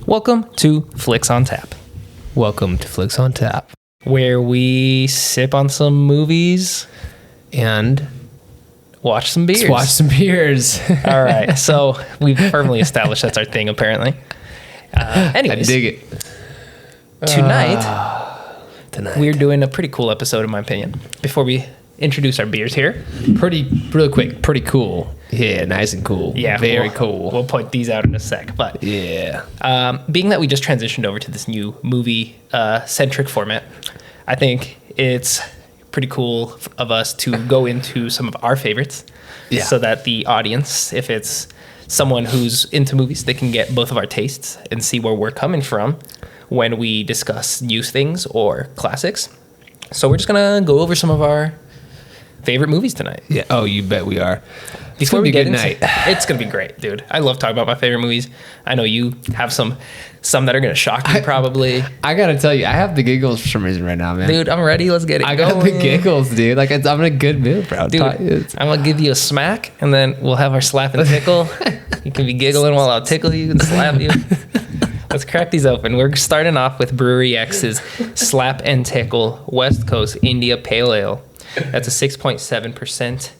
Welcome to Flicks on Tap. Welcome to Flicks on Tap, where we sip on some movies and watch some beers. watch some beers. All right, so we've firmly established that's our thing, apparently. Anyways, I dig it. Tonight, we're doing a pretty cool episode, in my opinion. Before we introduce our beers here, Real quick, pretty cool. Yeah, nice and cool. Yeah, very cool. We'll point these out in a sec. But Yeah. being that we just transitioned over to this new movie centric format, I think it's pretty cool of us to go into some of our favorites, so that the audience, if it's someone who's into movies, they can get both of our tastes and see where we're coming from when we discuss new things or classics. So we're just gonna go over some of our favorite movies tonight. Yeah. Oh, you bet we are. Before we get good into night. It's gonna be great, dude. I love talking about my favorite movies. I know you have some that are gonna shock you, probably. I gotta tell you, I have the giggles for some reason right now, man. Dude, I'm ready. Let's get it. I got the giggles, dude. Like I'm in a good mood, bro. Dude, I'm gonna give you a smack, and then we'll have our slap and tickle. You can be giggling while I'll tickle you and slap you. Let's crack these open. We're starting off with Brewery X's Slap and Tickle West Coast India Pale Ale. That's a 6.7%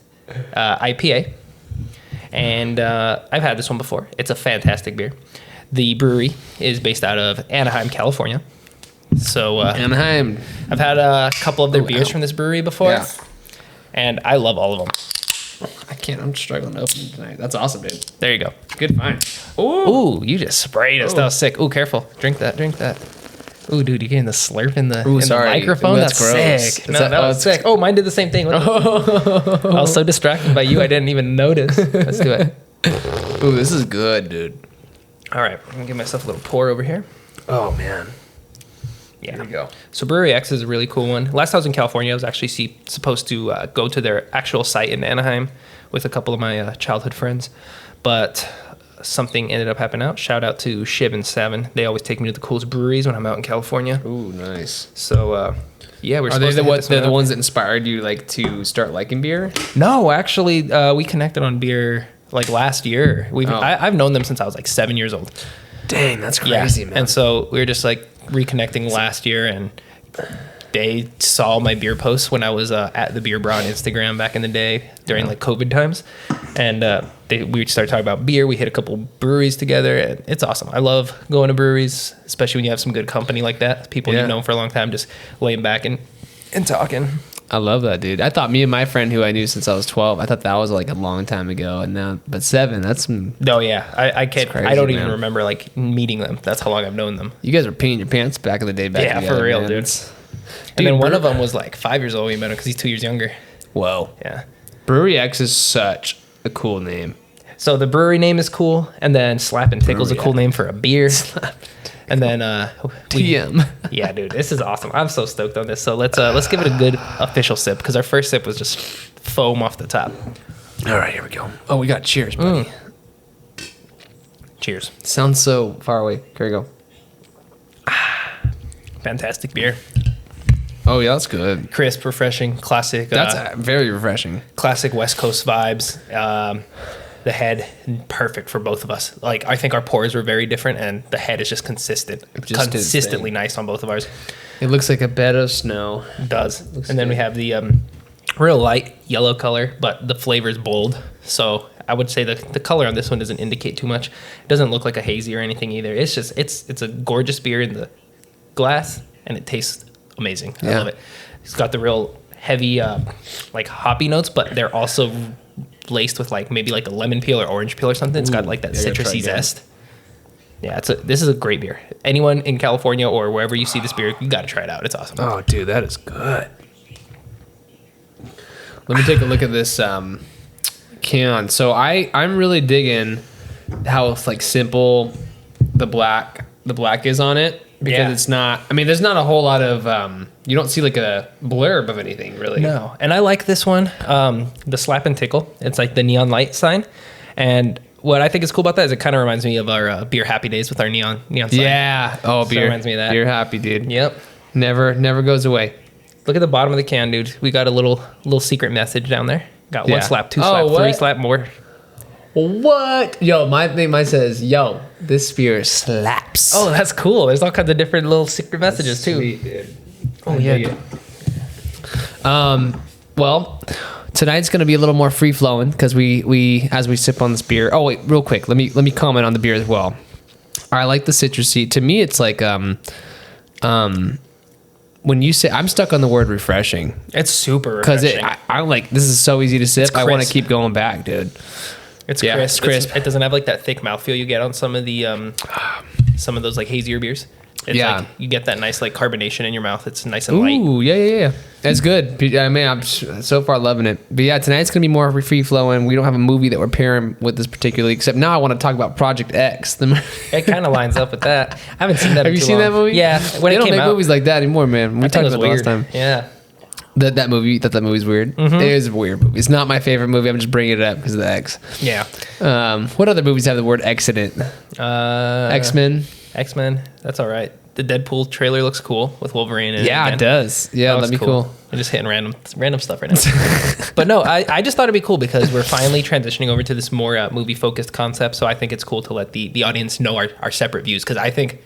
IPA. And I've had this one before. It's a fantastic beer. The brewery is based out of Anaheim, California. So Anaheim. I've had a couple of their beers from this brewery before. Yeah. And I love all of them. I can't. I'm struggling to open it tonight. That's awesome, dude. There you go. Good find. Ooh, you just sprayed us. That was sick. Ooh, careful. Drink that. Ooh, dude, you're getting the slurp in the, the microphone? Ooh, that's gross. sick. That was sick. Oh, mine did the same thing. I was so distracted by you, I didn't even notice. Let's do it. Ooh, this is good, dude. All right, I'm going to give myself a little pour over here. Oh, man. Yeah. There you go. So Brewery X is a really cool one. Last time I was in California, I was actually supposed to go to their actual site in Anaheim with a couple of my childhood friends, but something ended up happening out. Shout out to Shiv and Seven. They always take me to the coolest breweries when I'm out in California. Ooh, nice. So, yeah, we're Are they supposed to they're the ones that inspired you like to start liking beer? No, actually, we connected on beer like last year. I've known them since I was like 7 years old. Dang, that's crazy, man. And so we were just like reconnecting last year, and they saw my beer posts when I was at the Beer Bra on Instagram back in the day during like COVID times, and we started talking about beer. We hit a couple breweries together, and it's awesome. I love going to breweries, especially when you have some good company like that. People you've known for a long time, just laying back and talking. I love that, dude. I thought me and my friend who I knew since I was 12, I thought that was like a long time ago, and now, but 7, that's some. Oh yeah, I can't. Crazy, I don't even man. remember like meeting them. That's how long I've known them. You guys were peeing your pants back in the day. Yeah, for real, dude. And then one of them was like 5 years old when we met him because he's 2 years younger. Whoa. Yeah. Brewery X is such a cool name. So the brewery name is cool, and then Slap and Tickle's a cool name for a beer. And then TM. Yeah, dude, this is awesome. I'm so stoked on this. So let's give it a good official sip, because our first sip was just foam off the top. All right, here we go. Oh, we got cheers, buddy. Cheers. Sounds so far away. Here we go. Fantastic beer. Oh yeah, that's good. Crisp, refreshing, classic. That's very refreshing. Classic West Coast vibes. The head, perfect for both of us. Like, I think our pours were very different, and the head is just consistently nice on both of ours. It looks like a bed of snow. It does. And then we have the real light yellow color, but the flavor is bold. So I would say the color on this one doesn't indicate too much. It doesn't look like a hazy or anything either. It's just it's a gorgeous beer in the glass, and it tastes amazing. I love it. It's got the real heavy like hoppy notes, but they're also laced with like maybe like a lemon peel or orange peel or something. It's got like that citrusy zest. Yeah, this is a great beer. Anyone in California or wherever you see this beer, you got to try it out. It's awesome. Oh, dude, that is good. Let me take a look at this can. So I'm really digging how like simple the black is on it, because it's not. I mean, there's not a whole lot of. You don't see like a blurb of anything really. No, and I like this one. The Slap and Tickle. It's like the neon light sign, and what I think is cool about that is it kind of reminds me of our beer happy days with our neon sign. Yeah. Oh, So beer. it reminds me of that. Beer happy, dude. Yep. Never goes away. Look at the bottom of the can, dude. We got a little secret message down there. Got one Yeah. slap, two Oh, slap, what? three slap, more. What? Yo, mine says, yo, this beer slaps. Oh, that's cool. There's all kinds of different little secret messages too. Sweet, dude. Oh yeah. Well, tonight's gonna be a little more free flowing because we as we sip on this beer. Oh wait, real quick, let me comment on the beer as well. I like the citrusy. To me, it's like when you say, I'm stuck on the word refreshing It's super because refreshing. I'm like, this is so easy to sip. It's I want to crisp. keep going back, dude. It's Yeah, crisp. it's crisp. It doesn't have like that thick mouthfeel you get on some of the some of those like hazier beers. It's Yeah. like you get that nice like carbonation in your mouth. It's nice and light. Ooh, yeah. That's good. I mean, I'm so far loving it. But yeah, tonight's gonna be more free flowing. We don't have a movie that we're pairing with this particularly, except now I want to talk about Project X. It kind of lines up with that. I haven't seen that. Have you seen that movie? Yeah, when they it don't came make out. movies like that anymore, man. We I think talked it was about it last weird. time. Yeah. That movie, that movie's weird. Mm-hmm. It is a weird movie. It's not my favorite movie. I'm just bringing it up because of the X. Yeah. What other movies have the word X in it? X-Men. X-Men. That's all right. The Deadpool trailer looks cool with Wolverine in it. Yeah, again. it does. Yeah, That that'd looks be cool. I'm just hitting random stuff right now. But no, I just thought it'd be cool because we're finally transitioning over to this more movie focused concept. So I think it's cool to let the audience know our separate views because I think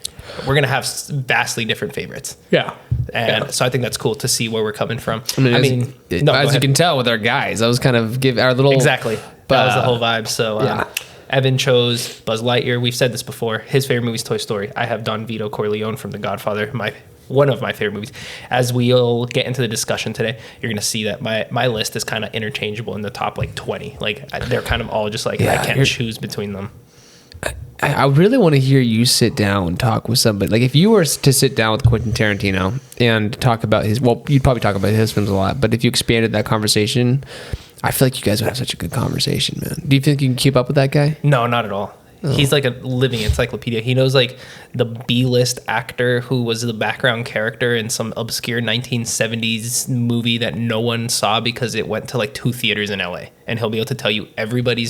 we're gonna have vastly different favorites. Yeah. And so I think that's cool to see where we're coming from. I mean, No, go as you ahead. can tell with our guys, I was kind of give our little Exactly. That was the whole vibe. So yeah. Evan chose Buzz Lightyear. We've said this before. His favorite movie is Toy Story. I have Don Vito Corleone from The Godfather, one of my favorite movies. As we'll get into the discussion today, you're going to see that my list is kind of interchangeable in the top like 20. Like they're kind of all just like Yeah, I can't choose between them. I really want to hear you sit down and talk with somebody. Like if you were to sit down with Quentin Tarantino and talk about you'd probably talk about his films a lot, but if you expanded that conversation, I feel like you guys would have such a good conversation, man. Do you think you can keep up with that guy? No, not at all. He's like a living encyclopedia. He knows like the B-list actor who was the background character in some obscure 1970s movie that no one saw because it went to like 2 theaters in LA. And he'll be able to tell you everybody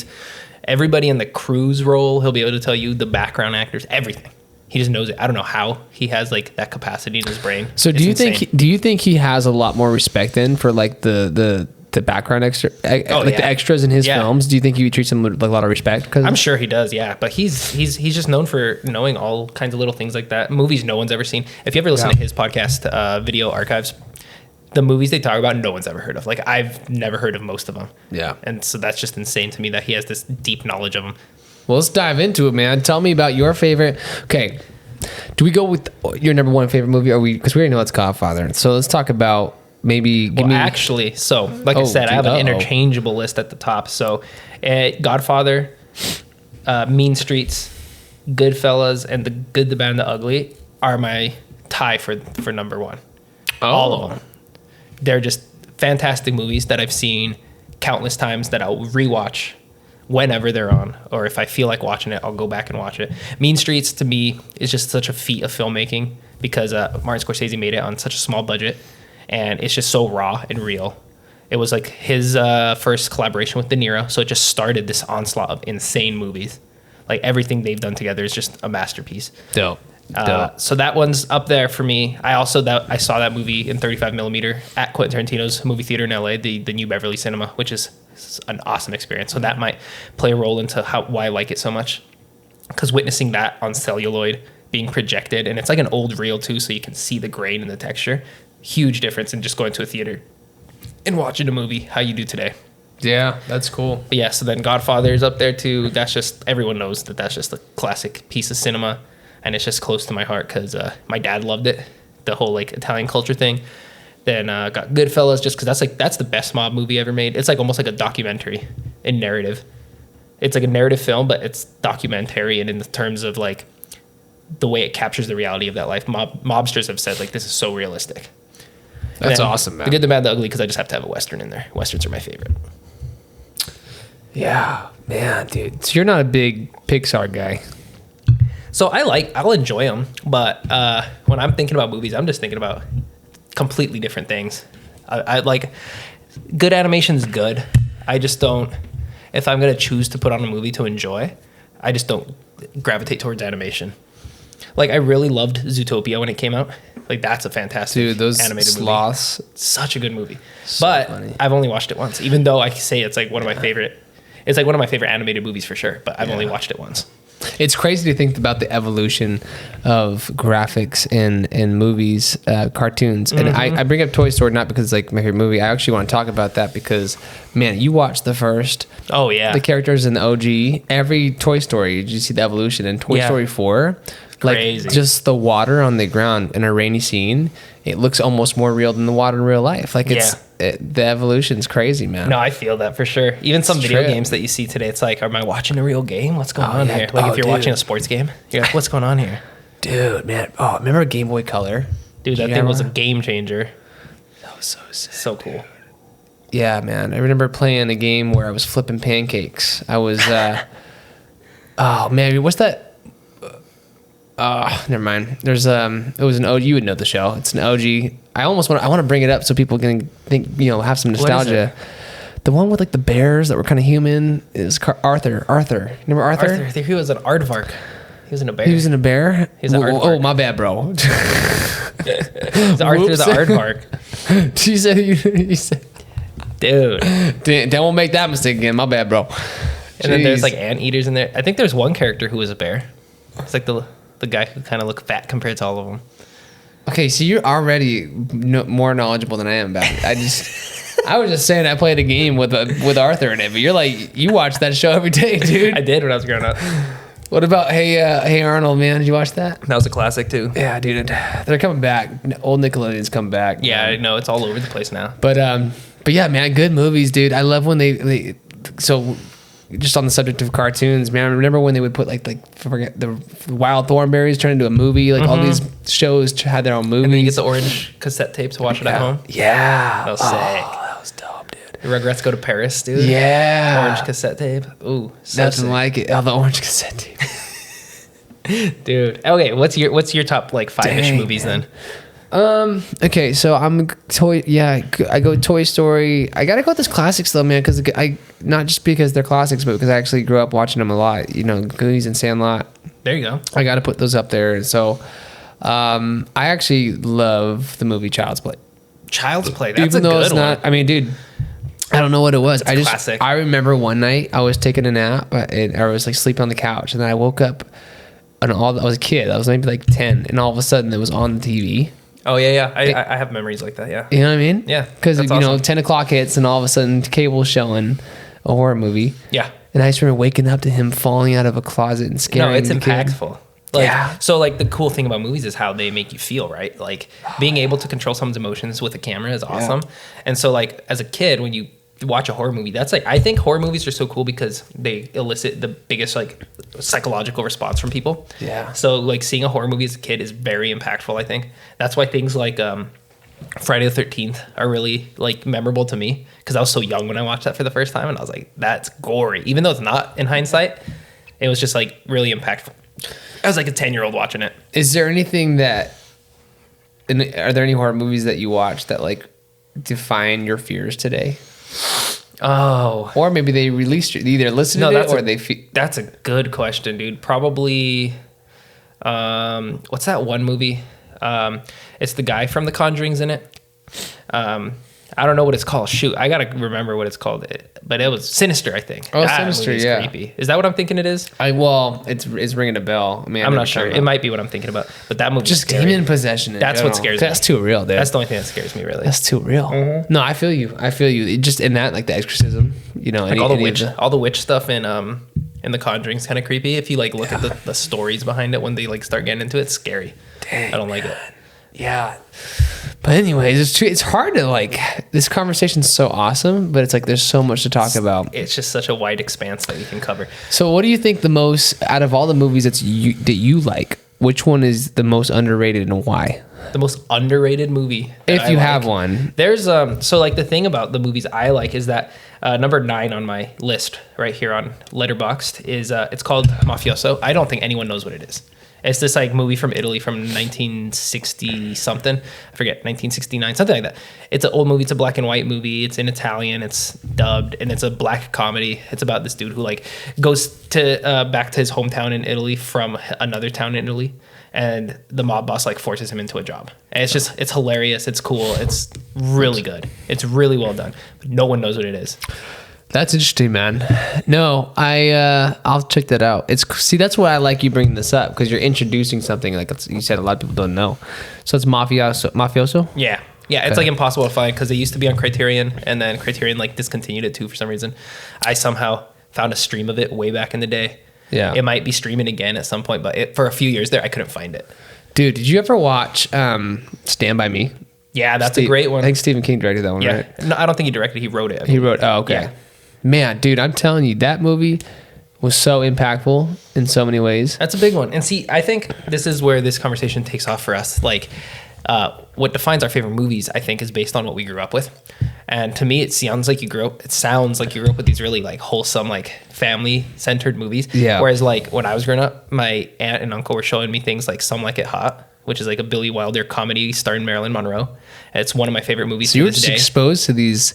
in the crew's role. He'll be able to tell you the background actors, everything. He just knows it. I don't know how he has like that capacity in his brain. So It's do you insane. think he has a lot more respect then for like the background the extras in his films? Do you think he treats them with like, a lot of respect? Cause I'm sure he does, yeah. But he's just known for knowing all kinds of little things like that. Movies no one's ever seen. If you ever listen to his podcast, Video Archives, the movies they talk about, no one's ever heard of. Like I've never heard of most of them. Yeah. And so that's just insane to me that he has this deep knowledge of them. Well, let's dive into it, man. Tell me about your favorite. Okay, do we go with your number one favorite movie? Or because we already know it's Godfather. So let's talk about maybe. Actually, so like I said, I have an interchangeable list at the top. So, Godfather, Mean Streets, Goodfellas, and The Good, the Bad, and the Ugly are my tie for number one. All of them. They're just fantastic movies that I've seen countless times that I'll rewatch whenever they're on, or if I feel like watching it, I'll go back and watch it. Mean Streets to me is just such a feat of filmmaking because Martin Scorsese made it on such a small budget, and it's just so raw and real. It was like his first collaboration with De Niro, so it just started this onslaught of insane movies. Like everything they've done together is just a masterpiece. Dope. So that one's up there for me. I saw that movie in 35 millimeter at Quentin Tarantino's movie theater in LA, the New Beverly Cinema, which is an awesome experience. So that might play a role into why I like it so much. Because witnessing that on celluloid being projected, and it's like an old reel too, so you can see the grain and the texture. Huge difference in just going to a theater and watching a movie how you do today. Yeah, that's cool. But yeah, so then Godfather's up there too. That's just, everyone knows that's just a classic piece of cinema. And it's just close to my heart because my dad loved it, the whole like Italian culture thing. Then got Goodfellas just because that's the best mob movie ever made. It's like almost like a documentary in narrative. It's like a narrative film, but it's documentary, and in the terms of like the way it captures the reality of that life. Mobsters have said like this is so realistic. That's awesome, man. The Good, the Bad, the Ugly because I just have to have a Western in there. Westerns are my favorite. Yeah, man, dude. So you're not a big Pixar guy. So I'll enjoy them, but when I'm thinking about movies, I'm just thinking about completely different things. I like good animation's good. I just don't. if I'm gonna choose to put on a movie to enjoy, I just don't gravitate towards animation. Like I really loved Zootopia when it came out. Like that's a fantastic those animated sloths. movie. Such a good movie. So but funny. I've only watched it once, even though I say it's like one of my favorite. It's like one of my favorite animated movies for sure. But I've only watched it once. It's crazy to think about the evolution of graphics in movies, cartoons. And I bring up Toy Story not because it's like my favorite movie. I actually want to talk about that because, man, you watch the first. Oh, yeah. The characters in the OG. Every Toy Story, you see the evolution. In Toy Story 4, Crazy. like just the water on the ground in a rainy scene, it looks almost more real than the water in real life. Like the evolution's crazy, man. No, I feel that for sure. Even some video trip. games that you see today, it's like, am I watching a real game? What's going on here? Like if you're watching a sports game, you're like, what's going on here? Dude, man. Oh, remember Game Boy Color? Dude, that thing was a game changer. That was so sick. So cool. Yeah, man. I remember playing a game where I was flipping pancakes. I was, oh man, what's that? Never mind. There's it was an OG. You would know the show. It's an OG. I want to bring it up so people can think, have some nostalgia. The one with like the bears that were kind of human is Arthur. Remember Arthur? He was an aardvark. He was in a bear. He was in a bear. He's an aardvark. Oh, my bad, bro. He's Arthur the aardvark. He said, Dude. don't make that mistake again. My bad, bro. And then there's like anteaters in there. I think there's one character who was a bear. It's like the guy who kind of looked fat compared to all of them. Okay, so you're already more knowledgeable than I am about it. I was just saying I played a game with Arthur in it, but you're like, you watch that show every day, dude. I did when I was growing up. What about Hey Arnold, man? Did you watch that? That was a classic too. Yeah, dude. They're coming back. Old Nickelodeon's come back. Yeah, man. I know. It's all over the place now. But yeah, man, good movies, dude. I love when they so just on the subject of cartoons, man. I remember when they would put like forget the Wild Thornberrys turned into a movie. Like all these shows had their own movies. And then you get the orange cassette tape to watch it at home. Yeah, That was sick. That was dope, dude. The Rugrats Go to Paris, dude. Yeah, Orange cassette tape. Ooh, so nothing sick. like it. Oh, the orange cassette tape. Dude. Okay, what's your top like 5-ish Dang, movies man. then? Okay, so I go Toy Story. I gotta go with those classics though, man, because I not just because they're classics, but because I actually grew up watching them a lot. Goonies and Sandlot. There you go. I gotta put those up there. So, I actually love the movie Child's Play. Child's Play. That's Even a though good it's one. not. I mean, dude, I don't know what it was. classic. I remember one night I was taking a nap and I was like sleeping on the couch, and then I woke up, and I was a kid. I was maybe like 10, and all of a sudden it was on the TV. Oh yeah. I have memories like that. Yeah. You know what I mean? Yeah, Because that's awesome. 10 o'clock hits, and all of a sudden cable's showing a horror movie. Yeah. And I just remember waking up to him falling out of a closet and scaring. No, it's the kid. impactful. Like, Yeah. So like the cool thing about movies is how they make you feel, right? Like being able to control someone's emotions with a camera is awesome. And so like as a kid, when you watch a horror movie, that's like, I think horror movies are so cool because they elicit the biggest like psychological response from people. Yeah. So like seeing a horror movie as a kid is very impactful, I think. That's why things like Friday the 13th are really like memorable to me because I was so young when I watched that for the first time and I was like, that's gory. Even though it's not in hindsight, it was just like really impactful. I was like a 10-year-old watching it. Is there anything are there any horror movies that you watch that like define your fears today? Oh, Or maybe they released it, either listened to it or that's a good question, dude. Probably, what's that one movie? It's the guy from The Conjuring's in it. I don't know what it's called. Shoot, I gotta remember what it's called. But it was Sinister, I think. Oh, That Sinister, movie's yeah. creepy. Is that what I'm thinking it is? it's ringing a bell. I mean, I'm not sure. It might be what I'm thinking about. But that movie just demon possession. That's what scares me. That's too real, dude. That's the only thing that scares me, really. That's too real. No, I feel you. It just in that, like the exorcism, Like all the witch stuff in The Conjuring's kind of creepy. If you like look at the stories behind it when they like start getting into it, it's scary. Dang, I don't like it. Yeah. But anyways, it's true. It's hard to like, this conversation's so awesome, but it's like there's so much to talk about. It's just such a wide expanse that we can cover. So what do you think the most, out of all the movies that you like, which one is the most underrated and why? The most underrated movie. If you have one. There's so like the thing about the movies I like is that number 9 on my list right here on Letterboxd is it's called Mafioso. I don't think anyone knows what it is. It's this like movie from Italy from 1960 something. I forget, 1969, something like that. It's an old movie. It's a black and white movie. It's in Italian. It's dubbed, and it's a black comedy. It's about this dude who like goes to back to his hometown in Italy from another town in Italy, and the mob boss like forces him into a job. And it's hilarious. It's cool. It's really good. It's really well done. But no one knows what it is. That's interesting, man. No, I'll check that out. That's why I like you bringing this up, because you're introducing something like you said a lot of people don't know. So it's mafioso. Yeah, it's like impossible to find because they used to be on Criterion, and then Criterion like discontinued it too for some reason. I somehow found a stream of it way back in the day. Yeah, it might be streaming again at some point, but for a few years there, I couldn't find it. Dude, did you ever watch Stand By Me? Yeah, that's a great one. I think Stephen King directed that one, right? No, I don't think he directed. He wrote it. He wrote. Oh, okay. Yeah. Man, dude, I'm telling you, that movie was so impactful in so many ways. That's a big one. And see, I think this is where this conversation takes off for us. Like, what defines our favorite movies, I think, is based on what we grew up with. And to me, it sounds like you grew up with these really like wholesome, like family-centered movies. Yeah. Whereas like when I was growing up, my aunt and uncle were showing me things like Some Like It Hot, which is like a Billy Wilder comedy starring Marilyn Monroe. And it's one of my favorite movies. So you were just exposed to these,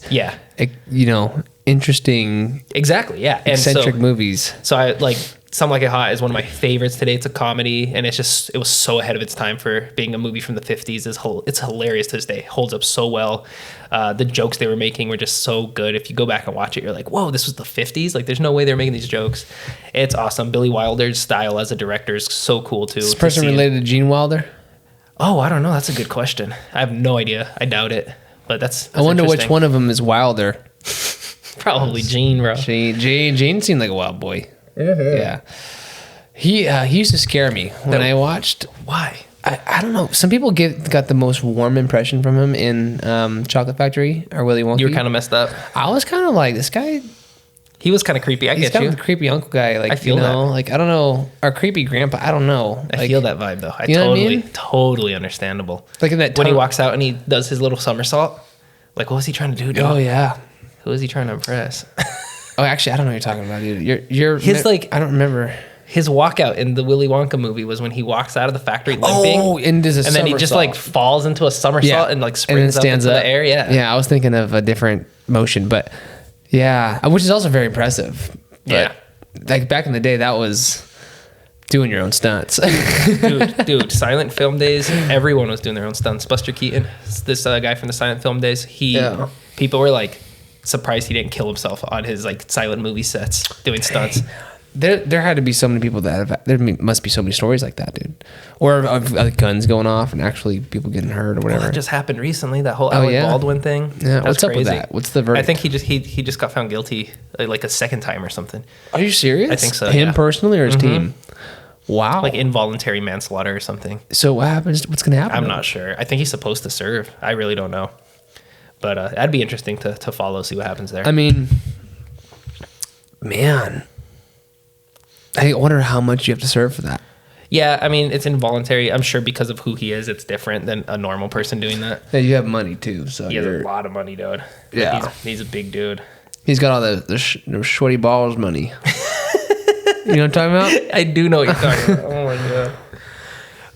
interesting, exactly, yeah, eccentric movies. So I like Some Like It Hot is one of my favorites today. It's a comedy, and it was so ahead of its time for being a movie from the 50s. It's hilarious to this day. Holds up so well. The jokes they were making were just so good. If you go back and watch it, you're like, whoa, this was the 50s. Like, there's no way they're making these jokes. It's awesome. Billy Wilder's style as a director is so cool too. Is this person related to Gene Wilder? Oh, I don't know. That's a good question. I have no idea. I doubt it. But that's I wonder which one of them is Wilder. Probably Gene, bro. Gene seemed like a wild boy. Mm-hmm. Yeah. He used to scare me when I watched. Why? I don't know. Some people got the most warm impression from him in Chocolate Factory or Willy Wonka. You were kind of messed up. I was kind of like, this guy. He was kind of creepy. He's kind of the creepy uncle guy. Like, I feel that. Like, I don't know. Our creepy grandpa. I don't know. I feel that vibe though. Totally understandable. Like in that when he walks out and he does his little somersault. Like, what was he trying to do? Dude? Oh yeah. Who was he trying to impress? Oh, actually, I don't know what you're talking about, dude. You're I don't remember. His walkout in the Willy Wonka movie was when he walks out of the factory limping. Oh, and then he just like falls into a somersault and like springs up into the air. Yeah. Yeah, I was thinking of a different motion, but yeah, which is also very impressive. But like back in the day, that was doing your own stunts. dude, silent film days, everyone was doing their own stunts. Buster Keaton, this guy from the silent film days, people were like surprised he didn't kill himself on his like silent movie sets doing stunts. There had to be so many people there must be so many stories like that, dude. Or of guns going off and actually people getting hurt or whatever. Well, that just happened recently, that whole Alec Baldwin thing. Yeah, what's up with that? What's the verdict? I think he just got found guilty like a second time or something. Are you serious? I think so. Him personally or his team? Wow. Like involuntary manslaughter or something. So what happens? What's going to happen? I'm not sure. I think he's supposed to serve. I really don't know. But that'd be interesting to follow, see what happens there. I mean, man, I wonder how much you have to serve for that. Yeah, I mean, it's involuntary. I'm sure because of who he is, it's different than a normal person doing that. Yeah, you have money too, so he has a lot of money, dude. Yeah, he's a big dude. He's got all the shorty balls money. You know what I'm talking about? I do know what you're talking about. Oh my god.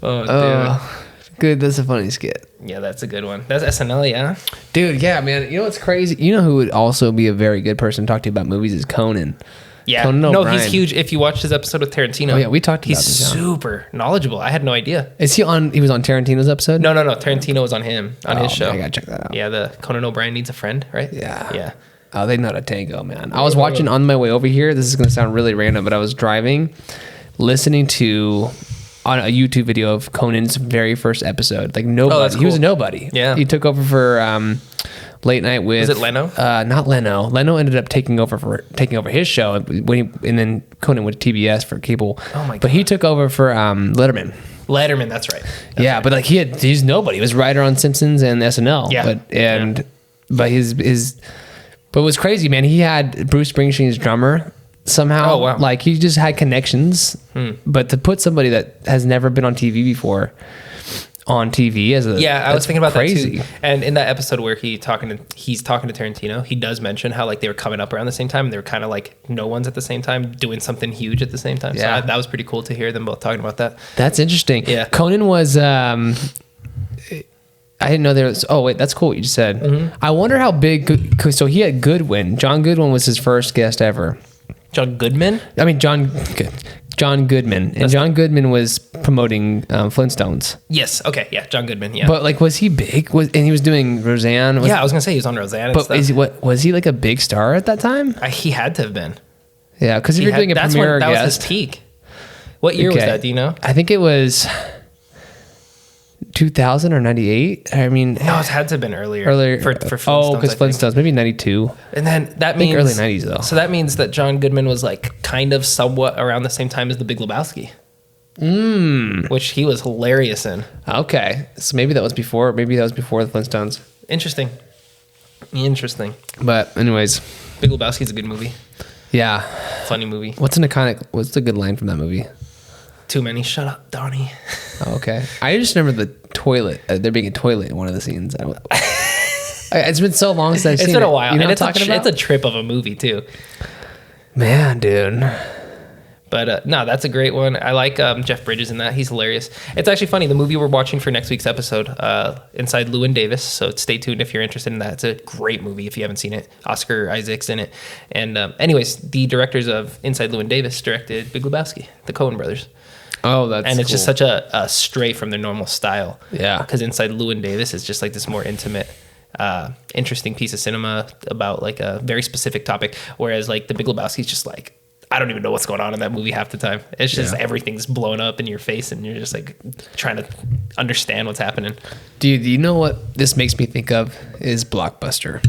Oh, dude. Good. That's a funny skit. Yeah, that's a good one. That's SNL, yeah? Dude, yeah, man. You know what's crazy? You know who would also be a very good person to talk to you about movies is Conan. Yeah. No, he's huge. If you watch his episode with Tarantino. Oh, yeah, we talked about this. He's super knowledgeable. I had no idea. Is he on? He was on Tarantino's episode? No. Tarantino was on him, on his show. Man, I gotta check that out. Yeah, the Conan O'Brien Needs a Friend, right? Yeah. Oh, they know how to tango, man. I was watching on my way over here. This is going to sound really random, but I was driving, listening to on a YouTube video of Conan's very first episode. Like nobody. That's cool. He was a nobody. Yeah. He took over for Late Night with. Was it Leno? Not Leno. Leno ended up taking over his show and then Conan went to TBS for cable. Oh my god. But he took over for Letterman. Letterman, that's right. But like he's nobody. He was writer on Simpsons and SNL. Yeah. But his. But it was crazy, man. He had Bruce Springsteen's drummer somehow. Oh, wow. Like, he just had connections. But to put somebody that has never been on TV before on TV as a I was thinking about crazy. that too. And in that episode where he's talking to Tarantino, he does mention how like they were coming up around the same time and they were kind of like no ones at the same time doing something huge at the same time. Yeah. So that was pretty cool to hear them both talking about that. That's interesting. Yeah. Conan was I didn't know there was. Oh wait, that's cool what you just said. Mm-hmm. I wonder how big. So he had Goodwin. John Goodwin was his first guest ever. John Goodman? I mean John Goodman, and John Goodman was promoting Flintstones. Yes. Okay. Yeah. John Goodman. Yeah. But like, was he big? And he was doing Roseanne. I was gonna say he was on Roseanne. And But stuff. was he like a big star at that time? He had to have been. Yeah, because if you're doing a premiere that was guest, his peak. What year was that? Do you know? I think it was 2000 or 98. I mean, No, it had to have been earlier. For Flintstones. because I think. Flintstones, maybe 92. And then that think means early 90s though. So that means that John Goodman was like kind of somewhat around the same time as The Big Lebowski. Which he was hilarious in. Okay, so maybe that was before. Maybe that was before the Flintstones. Interesting. But anyways, Big Lebowski's a good movie. yeah. Funny movie. What's a good line from that movie? Too many. Shut up, Donnie. Oh, okay. I just remember the toilet. There being a toilet in one of the scenes. It's been so long since I've seen it. It's been a while. You know And what I'm talking about? it's a trip of a movie too. Man, dude. But no, that's a great one. I like Jeff Bridges in that. He's hilarious. It's actually funny. The movie we're watching for next week's episode, Inside Llewyn Davis. So stay tuned if you're interested in that. It's a great movie if you haven't seen it. Oscar Isaac's in it. And anyways, the directors of Inside Llewyn Davis directed Big Lebowski, the Coen brothers. Oh, that's And it's cool. just such a stray from their normal style. Yeah. Because Inside Llewyn Davis is just like this more intimate, interesting piece of cinema about like a very specific topic. Whereas like the Big Lebowski is just like, I don't even know what's going on in that movie half the time. It's just everything's blown up in your face and you're just like trying to understand what's happening. Dude, you know what this makes me think of is Blockbuster.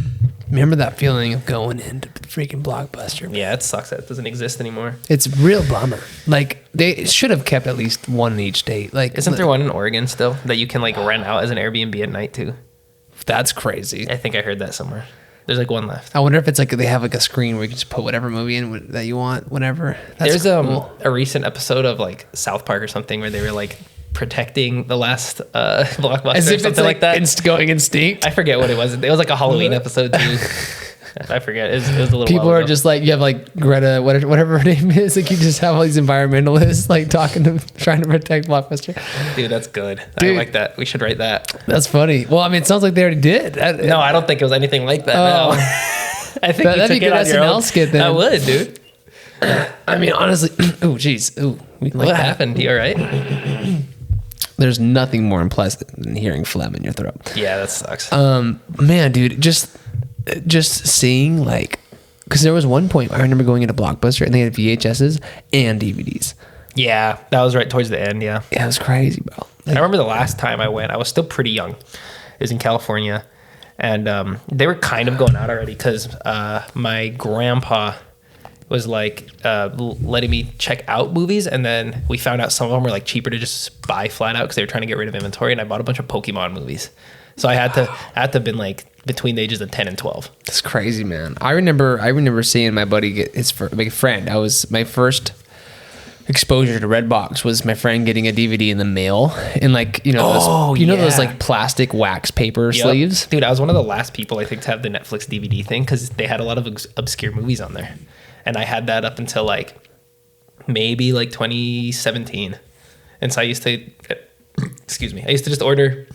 Remember that feeling of going into freaking Blockbuster? Yeah, it sucks that it doesn't exist anymore. It's a real bummer. Like, they should have kept at least one in each state. Like, Isn't there one in Oregon still that you can like rent out as an Airbnb at night too? That's crazy. I think I heard that somewhere. There's like one left. I wonder if it's like they have like a screen where you can just put whatever movie in that you want, whenever. That's There's cool. a recent episode of like South Park or something where they were like protecting the last Blockbuster As or if something it's like that. going instinct. I forget what it was. It was like a Halloween episode too. I forget. It was a little People while are ago. just like, you have like Greta, whatever her name is. Like, you just have all these environmentalists like trying to protect Blockbuster. Dude, that's good. Dude. I like that. We should write that. That's funny. Well, I mean, it sounds like they already did. No, I don't think it was anything like that. Oh. No. I think That'd you be took a it good on your SNL own. skit then. I would, dude. I mean, honestly, oh, jeez. Ooh, we like What that. happened? You all right? There's nothing more unpleasant than hearing phlegm in your throat. Yeah, that sucks. Man, dude, just seeing like, because there was one point I remember going into Blockbuster and they had VHSs and DVDs. Yeah, that was right towards the end. Yeah. Yeah, it was crazy, bro. I remember the last time I went, I was still pretty young. It was in California. And they were kind of going out already because my grandpa was like letting me check out movies. And then we found out some of them were like cheaper to just buy flat out because they were trying to get rid of inventory. And I bought a bunch of Pokemon movies. So I had to have been like between the ages of 10 and 12. That's crazy, man. I remember seeing my buddy get his friend. My first exposure to Redbox was my friend getting a DVD in the mail in like, those like plastic wax paper Yep. sleeves. Dude, I was one of the last people I think to have the Netflix DVD thing because they had a lot of obscure movies on there. And I had that up until like maybe like 2017. And so I used to just order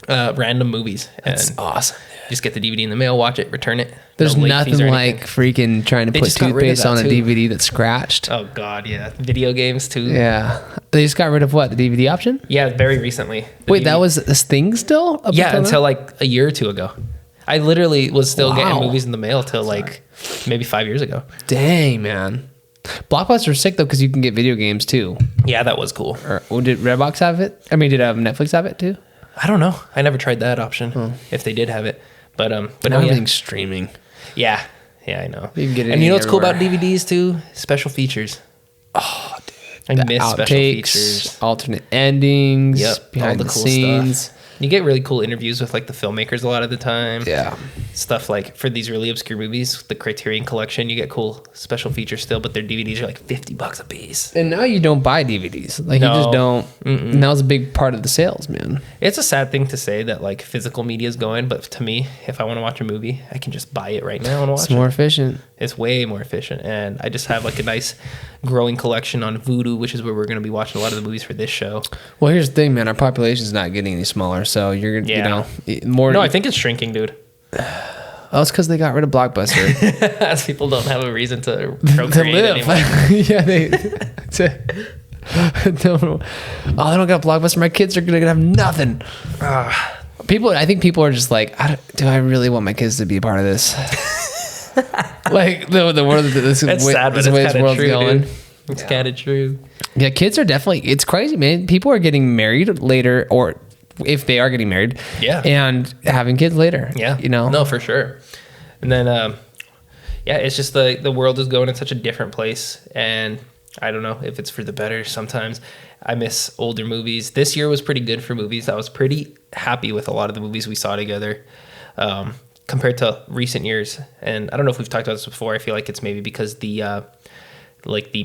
random movies. That's and awesome. Just get the DVD in the mail, watch it, return it. There's No late fees nothing or like anything. freaking trying to They put just got rid of toothpaste that on a too. DVD that's scratched. Oh God, yeah. Video games too. Yeah. They just got rid of what? The DVD option? Yeah, very recently. The Wait, DVD that was this thing still? Up Yeah, now? until like a year or two ago. I literally was still getting Wow. movies in the mail till like maybe 5 years ago. Dang, man. Blockbuster's sick though because you can get video games too. Yeah, that was cool. Did Redbox have it? I mean, did Netflix have it too? I don't know. I never tried that option if they did have it. But But no, now yeah. everything's streaming. Yeah, I know. You can get it and you know what's cool about everywhere. DVDs too? Special features. Oh, dude. I miss special Outtakes, features. alternate endings, Yep, behind all the the cool scenes. stuff. You get really cool interviews with like the filmmakers a lot of the time. Yeah. stuff like for these really obscure movies, the Criterion Collection, you get cool special features still, but their DVDs are like $50 a piece. And now you don't buy DVDs. Like No. you just don't. And that was a big part of the sales, man. It's a sad thing to say that like physical media is going, but to me, if I want to watch a movie, I can just buy it right now and watch It's more it. efficient. It's way more efficient, and I just have like a nice growing collection on Vudu, which is where we're going to be watching a lot of the movies for this show. Well, here's the thing, man. Our population's not getting any smaller, so you're gonna, you know, more. No, I think it's shrinking, dude. Oh, it's because they got rid of Blockbuster As people don't have a reason to to procreate live. anymore. Yeah, they. Don't, they don't got Blockbuster. My kids are gonna have nothing. People, I think people are just like, do I really want my kids to be a part of this? Like the world, this It's way, sad, but this it's way this kind of world's true, going. dude. It's kind of true. Yeah, kids are definitely. It's crazy, man. People are getting married later, or if they are getting married, Yeah. and having kids later. Yeah. you know. No, for sure. And then, yeah, it's just the world is going in such a different place. And I don't know if it's for the better sometimes. I miss older movies. This year was pretty good for movies. I was pretty happy with a lot of the movies we saw together compared to recent years. And I don't know if we've talked about this before. I feel like it's maybe because the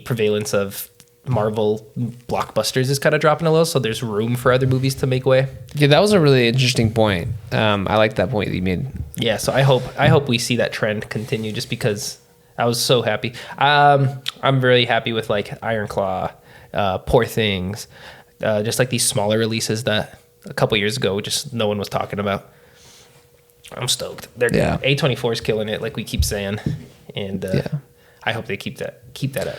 prevalence of Marvel blockbusters is kind of dropping a little, so there's room for other movies to make way. Yeah, that was a really interesting point. I like that point that you made. Yeah, so I hope we see that trend continue, just because I was so happy. I'm really happy with like Iron Claw, Poor Things, just like these smaller releases that a couple years ago just no one was talking about. I'm stoked. Yeah. A24 is killing it, like we keep saying, and I hope they keep that up.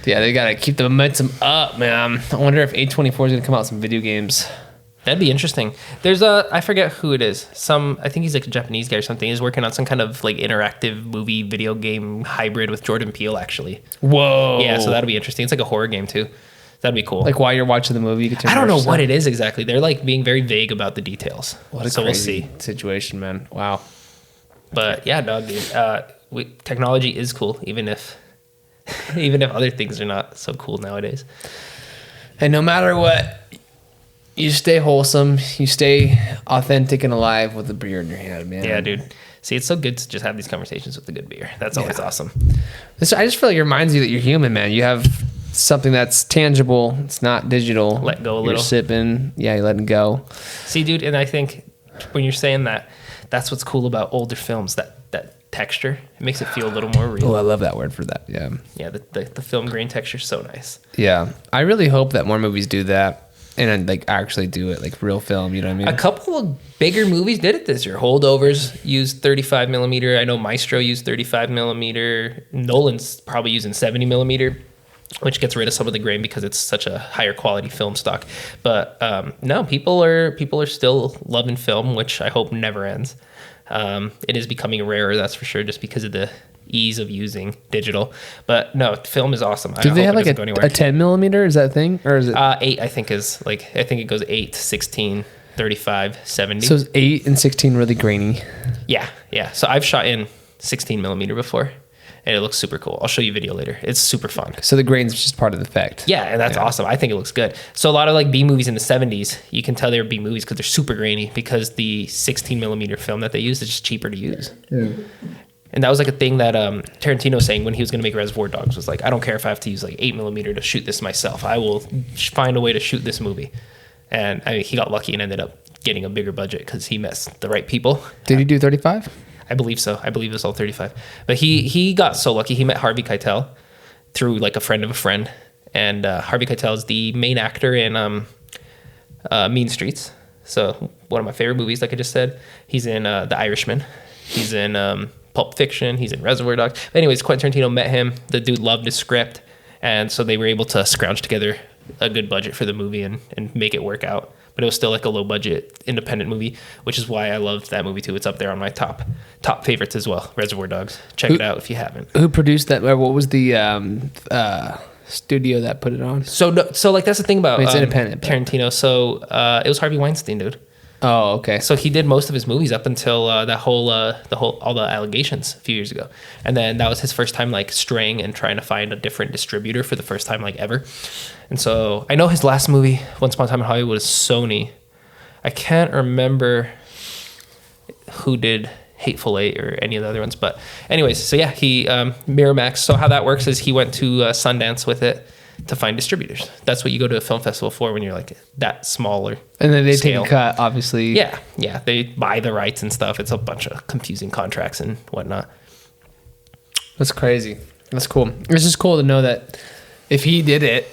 Yeah, they gotta keep the momentum up, man. I wonder if A24 is gonna come out with some video games. That'd be interesting. There's I forget who it is. I think he's like a Japanese guy or something. He's working on some kind of like interactive movie video game hybrid with Jordan Peele, actually. Whoa. Yeah, so that'll be interesting. It's like a horror game too. That'd be cool. Like while you're watching the movie, you can turn I don't know yourself. what it is exactly. They're like being very vague about the details. What a so crazy we'll see. situation, man. Wow. But yeah, dog, dude. Technology is cool, even if other things are not so cool nowadays. And no matter what, you stay wholesome, you stay authentic and alive with a beer in your hand, man. Yeah, dude. See, it's so good to just have these conversations with a good beer. That's always awesome. I just feel like it reminds you that you're human, man. You have something that's tangible. It's not digital. Let go a You're little. sipping. Yeah, you're letting go. See, dude, and I think when you're saying that, that's what's cool about older films, that texture. It makes it feel a little more real. Oh, I love that word for that. Yeah. Yeah, the film grain texture is so nice. Yeah. I really hope that more movies do that and like actually do it like real film. You know what I mean? A couple of bigger movies did it this year. Holdovers used 35 millimeter. I know Maestro used 35 millimeter. Nolan's probably using 70 millimeter, which gets rid of some of the grain because it's such a higher quality film stock. But no, people are still loving film, which I hope never ends. It is becoming rarer, that's for sure, just because of the ease of using digital. But no, film is awesome. Do they have like a 10 millimeter? Is that a thing? Or is it? 8, I think it goes 8, 16, 35, 70. So it's 8 and 16 really grainy. Yeah. So I've shot in 16 millimeter before, and it looks super cool. I'll show you a video later. It's super fun. So the grain's just part of the effect. Yeah, and that's awesome. I think it looks good. So a lot of like B movies in the 70s, you can tell they were B movies because they're super grainy, because the 16 millimeter film that they used is just cheaper to use. Yeah. And that was like a thing that Tarantino was saying when he was going to make Reservoir Dogs, was like, I don't care if I have to use like 8 millimeter to shoot this myself. I will find a way to shoot this movie. And I mean, he got lucky and ended up getting a bigger budget because he met the right people. Did he do 35? I believe so. I believe it was all 35. But he got so lucky. He met Harvey Keitel through like a friend of a friend. And Harvey Keitel is the main actor in Mean Streets. So one of my favorite movies, like I just said. He's in The Irishman. He's in Pulp Fiction. He's in Reservoir Dogs. But anyways, Quentin Tarantino met him. The dude loved his script. And so they were able to scrounge together a good budget for the movie and make it work out. But it was still like a low budget independent movie, which is why I loved that movie too. It's up there on my top favorites as well. Reservoir Dogs. Check it out if you haven't. Who produced that? Or what was the studio that put it on? So like that's the thing about It's independent, but- Tarantino. So it was Harvey Weinstein, dude. Oh, okay. So he did most of his movies up until all the allegations a few years ago, and then that was his first time like straying and trying to find a different distributor for the first time like ever. And so I know his last movie, Once Upon a Time in Hollywood, was Sony. I can't remember who did Hateful Eight or any of the other ones. But anyways, so yeah, he Miramax. So how that works is he went to Sundance with it to find distributors. That's what you go to a film festival for when you're like that smaller. And then they scale. take a cut, obviously. Yeah. They buy the rights and stuff. It's a bunch of confusing contracts and whatnot. That's crazy. That's cool. It's just cool to know that if he did it,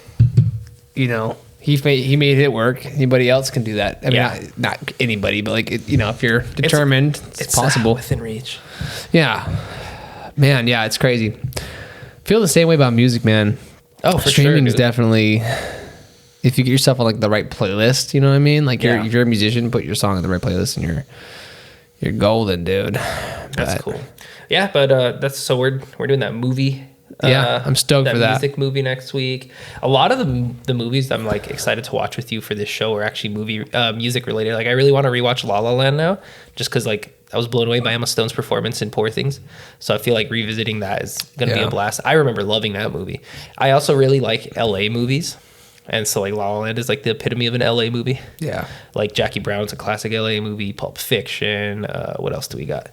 you know, he made it work. Anybody else can do that. I mean, not anybody, but like, you know, if you're determined, it's possible. Within reach. Yeah. Man, yeah, it's crazy. Feel the same way about music, man. Oh, for Streaming sure, is definitely, if you get yourself on like the right playlist, you know what I mean? Like if you're a musician, put your song on the right playlist and you're golden, dude. That's cool. Yeah, but we're doing that movie. I'm stoked for that. Music movie next week. A lot of the movies I'm like excited to watch with you for this show are actually music related. Like I really want to rewatch La La Land now, just because like I was blown away by Emma Stone's performance in Poor Things. So I feel like revisiting that is gonna be a blast. I remember loving that movie. I also really like LA movies. And so like La La Land is like the epitome of an LA movie. Yeah. Like Jackie Brown's a classic LA movie, Pulp Fiction. What else do we got?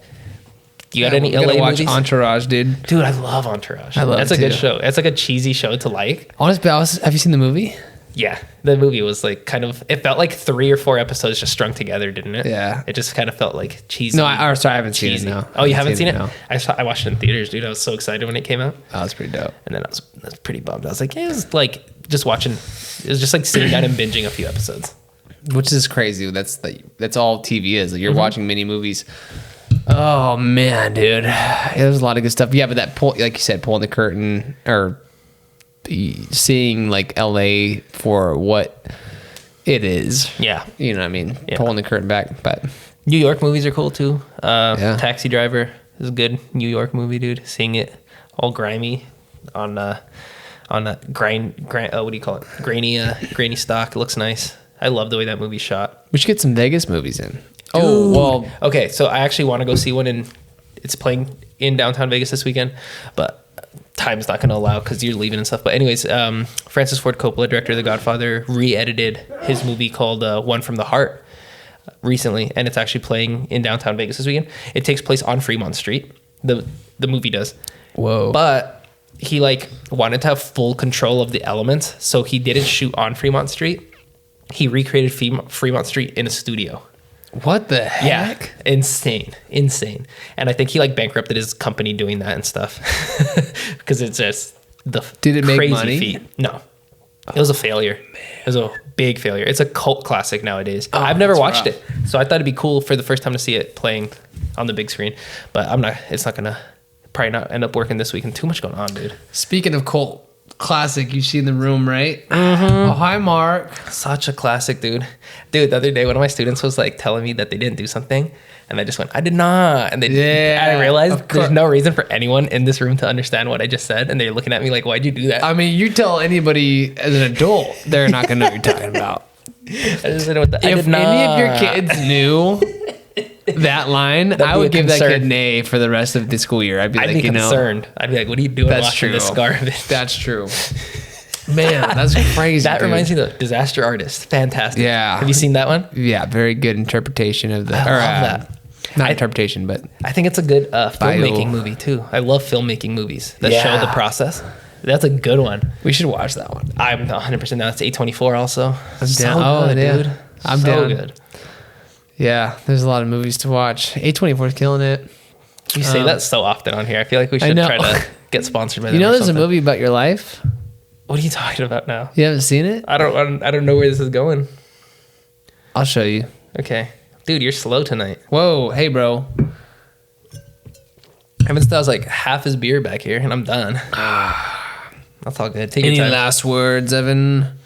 You got any LA watch movies? Entourage, dude. Dude, I love Entourage. That's a good show. It's like a cheesy show to like. Honestly, have you seen the movie? Yeah, the movie was like kind of. It felt like 3 or 4 episodes just strung together, didn't it? Yeah. It just kind of felt like cheesy. No, I haven't seen it. No. Oh, you haven't seen it? No. I watched it in theaters, dude. I was so excited when it came out. Oh, that's pretty dope. And then I was pretty bummed. I was like, it was like just watching. It was just like sitting down and binging a few episodes. Which is crazy. That's all TV is. Like you're watching mini movies. Oh man, dude, there's a lot of good stuff. Yeah, but that like you said, pulling the curtain or seeing like LA for what it is. Yeah, you know what I mean. Yeah. Pulling the curtain back, but New York movies are cool too. Taxi Driver is a good New York movie, dude. Seeing it all grimy on a grind. What do you call it? Grainy stock. It looks nice. I love the way that movie's shot. We should get some Vegas movies in. Dude. Oh, well. Okay, so I actually want to go see one it's playing in downtown Vegas this weekend, but time's not going to allow because you're leaving and stuff. But anyways, Francis Ford Coppola, director of The Godfather, re-edited his movie called One from the Heart recently, and it's actually playing in downtown Vegas this weekend. It takes place on Fremont Street. The movie does. Whoa. But he wanted to have full control of the elements, so he didn't shoot on Fremont Street. He recreated Fremont Street in a studio. What the heck? Yeah, insane. And I think he bankrupted his company doing that and stuff because it's just the Did it crazy make money? feat. No, it was a failure. It was a big failure. It's a cult classic nowadays. I've never watched it, so I thought it'd be cool for the first time to see it playing on the big screen. But it's not gonna probably not end up working this weekend. Too much going on, dude. Speaking of cult classic, you see in the room, right? Oh, hi, Mark. Such a classic, dude. The other day, one of my students was telling me that they didn't do something, and I just went, I did not. And I realized there's no reason for anyone in this room to understand what I just said, and they're looking at me like, why'd you do that? I mean, you tell anybody as an adult, they're not gonna know what you're talking about. I just said, if any of your kids knew that line, I would give that kid an A for the rest of the school year. I'd be concerned. I'd be like, what are you doing watching this garbage? That's true. Man, that's crazy. That reminds me of The Disaster Artist. Fantastic. Yeah. Have you seen that one? Yeah, very good interpretation of the. I love that. Not interpretation, but I think it's a good filmmaking movie too. I love filmmaking movies that show the process. That's a good one. We should watch that one. I'm 100% down. It's A24 also. So good, dude. I'm so down. Good. Yeah, there's a lot of movies to watch. A24 is killing it. You say that so often on here. I feel like we should try to get sponsored by them. There's a movie about your life. What are you talking about now? You haven't seen it? I don't know where this is going. I'll show you. Okay. Dude, you're slow tonight. Whoa, hey bro. Evan still has half his beer back here and I'm done. That's all good. Take your time. Any last words, Evan?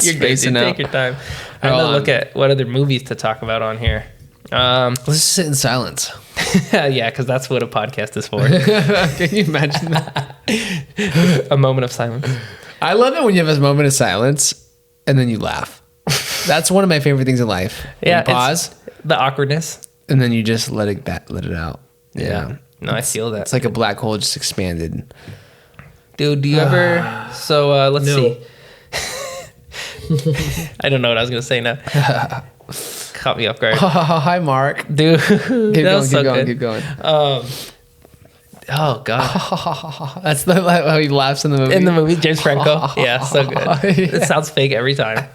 You're good, dude. Take your time. I'm going to look at what other movies to talk about on here. Let's just sit in silence. Yeah, because that's what a podcast is for. Can you imagine that? A moment of silence. I love it when you have a moment of silence and then you laugh. That's one of my favorite things in life. Yeah, you pause. The awkwardness. And then you just let it out. Yeah. No, I feel that. It's like a black hole just expanded. Dude, do you ever... So, let's see. I don't know what I was going to say now. caught me off guard. Hi, Mark. Dude, Keep going. Oh god, That's how he laughs in the movie. in the movie, James Franco. Yeah, so good. It sounds fake every time.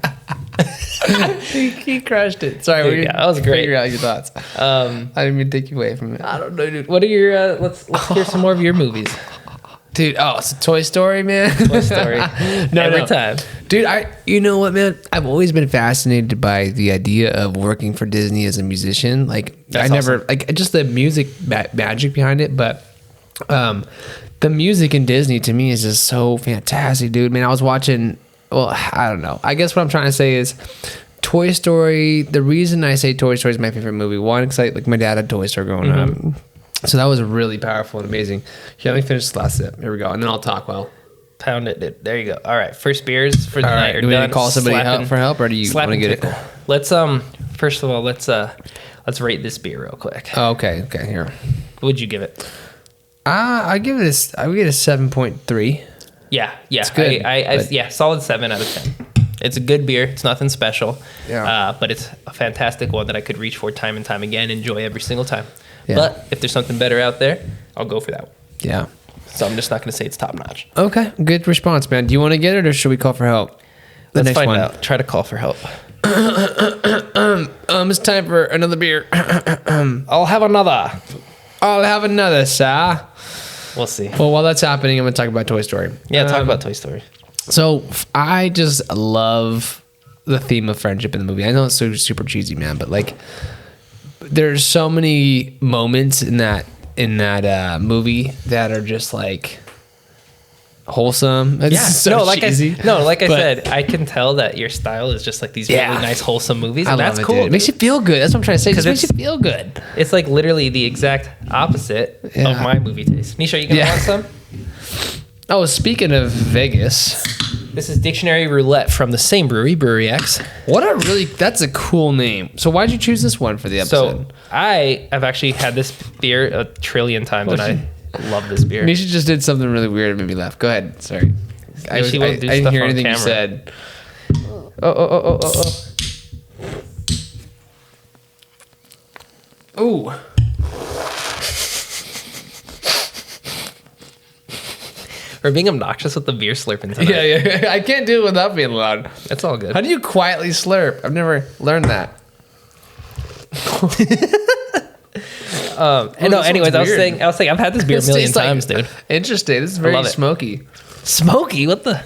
he crushed it. Sorry, Dude, yeah, that was great. Figure out your thoughts. I didn't mean to take you away from it. I don't know, dude. What are your? Let's hear some more of your movies. Dude, it's a Toy Story, man. Toy Story. Every time. Dude, you know what, man? I've always been fascinated by the idea of working for Disney as a musician. Like, That's awesome. just the music magic behind it, but the music in Disney to me is just so fantastic, dude. Man, I was watching, well, I don't know. I guess what I'm trying to say is Toy Story, the reason I say Toy Story is my favorite movie, one, because my dad had Toy Story growing up. So that was really powerful and amazing. Here, let me finish this last sip. Here we go. And then I'll talk well. Pound it, dude. There you go. All right, first beers for the night are do we need done. to call somebody for help, or do you want to get Tickle. it? Let's first of all, let's rate this beer real quick. Oh, okay, here. What would you give it? I give it a 7.3. Yeah. It's good, Yeah, solid 7 out of 10. It's a good beer. It's nothing special. Yeah. But it's a fantastic one that I could reach for time and time again, enjoy every single time. Yeah. But if there's something better out there, I'll go for that one. Yeah. So I'm just not going to say it's top notch. Okay, good response, man. Do you want to get it, or should we call for help? Let's find out. Try to call for help. It's time for another beer. I'll have another. I'll have another, sir. We'll see. Well, while that's happening, I'm going to talk about Toy Story. Yeah, talk about Toy Story. So I just love the theme of friendship in the movie. I know it's super cheesy, man, but like, there's so many moments in that movie that are just like wholesome. It's so cheesy. I said, I can tell that your style is just like these really nice wholesome movies. And that's cool. It makes you feel good. That's what I'm trying to say. It makes you feel good. It's like literally the exact opposite of my movie taste. Nisha, you gonna want some? Oh, speaking of Vegas, this is Dictionary Roulette from the same brewery, Brewery X. That's a cool name. So why'd you choose this one for the episode? So I have actually had this beer a trillion times, and I love this beer. Nisha just did something really weird and made me laugh. Go ahead. Sorry. I didn't hear anything you said. Oh. Ooh. We're being obnoxious with the beer slurping tonight. Yeah. I can't do it without being loud. That's all good. How do you quietly slurp? I've never learned that. Anyways, I was saying I've had this beer a million times, dude. Interesting. This is very smoky. Smoky? What the?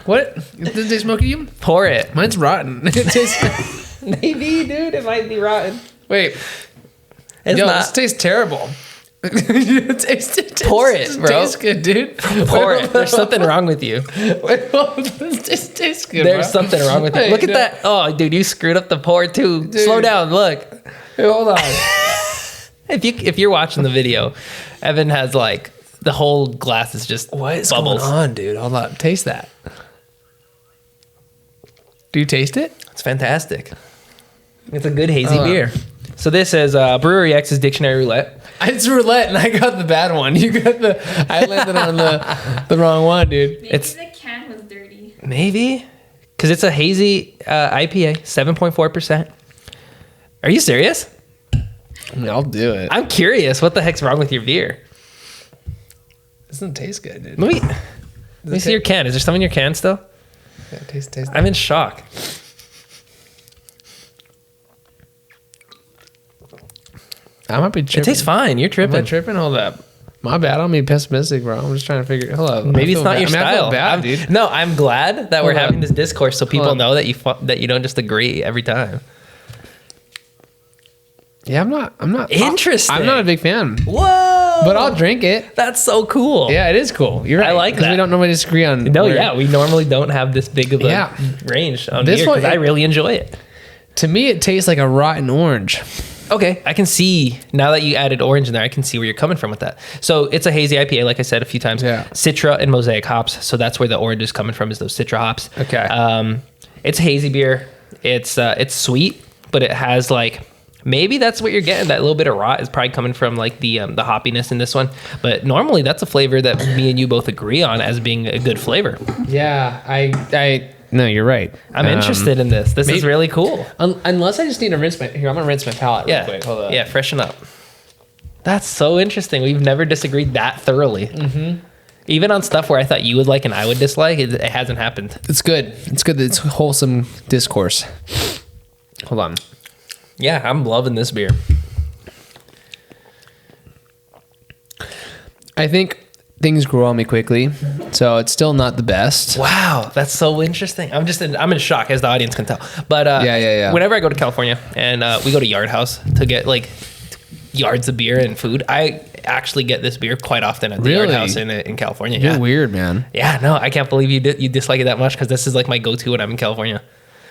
What? Does it taste smoky to you? Pour it. Mine's rotten. It tastes... Maybe, dude. It might be rotten. Wait. It's not. This tastes terrible. Pour it, bro. Tastes good, dude. Pour it. There's something wrong with you. This tastes good, There's something wrong with you. Hey, Look at that. Oh, dude, you screwed up the pour too. Dude. Slow down. Look. Hey, hold on. If you're watching the video, Evan has like the whole glass is just What is bubbles. going on, dude? Hold on. Taste that. Do you taste it? It's fantastic. It's a good hazy beer. So this is Brewery X's Dictionary Roulette. It's roulette, and I got the bad one. You got I landed on the wrong one, dude. Maybe the can was dirty. Maybe because it's a hazy IPA, 7.4%. Are you serious? I mean, I'll do it. I'm curious. What the heck's wrong with your beer? It doesn't taste good, dude. Let me see your can. Is there some in your can still? Yeah, taste. I'm in shock. I might be tripping. It tastes fine. You're tripping. Am I tripping? Hold up. My bad. I'm being pessimistic, bro. I'm just trying to figure. Hold up. Maybe it's not your style. I feel bad, dude. No, I'm glad that we're Hold having up. this discourse so people Hold know that you don't just agree every time. Yeah, I'm not. Interesting. I'm not a big fan, Whoa! but I'll drink it. That's so cool. Yeah, it is cool. You're right. I like 'cause that. We don't normally disagree on. No, yeah, we normally don't have this big of a range on This beer one- because I really enjoy it. To me, it tastes like a rotten orange. Okay, I can see now that you added orange in there. I can see where you're coming from with that. So it's a hazy IPA, like I said a few times. Yeah. Citra and Mosaic hops. So that's where the orange is coming from. Is those Citra hops? Okay. It's a hazy beer. It's sweet, but it has like maybe that's what you're getting. That little bit of rot is probably coming from like the hoppiness in this one. But normally that's a flavor that me and you both agree on as being a good flavor. Yeah, I No, you're right. I'm interested in this. This is maybe- really cool. Unless I just need to rinse my. Here, I'm gonna rinse my palate real Yeah. quick. Hold on. Yeah, freshen up. That's so interesting. We've never disagreed that thoroughly. Mm-hmm. Even on stuff where I thought you would like and I would dislike, it hasn't happened. It's good. It's good. It's wholesome discourse. Hold on. Yeah, I'm loving this beer. I think things grow on me quickly, so it's still not the best. Wow, that's so interesting. I'm in shock, as the audience can tell. But Yeah. whenever I go to California and we go to Yard House to get like yards of beer and food, I actually get this beer quite often at the Yard Really? House in California. You're Yeah. weird, man. Yeah, no, I can't believe you dislike it that much because this is like my go-to when I'm in California.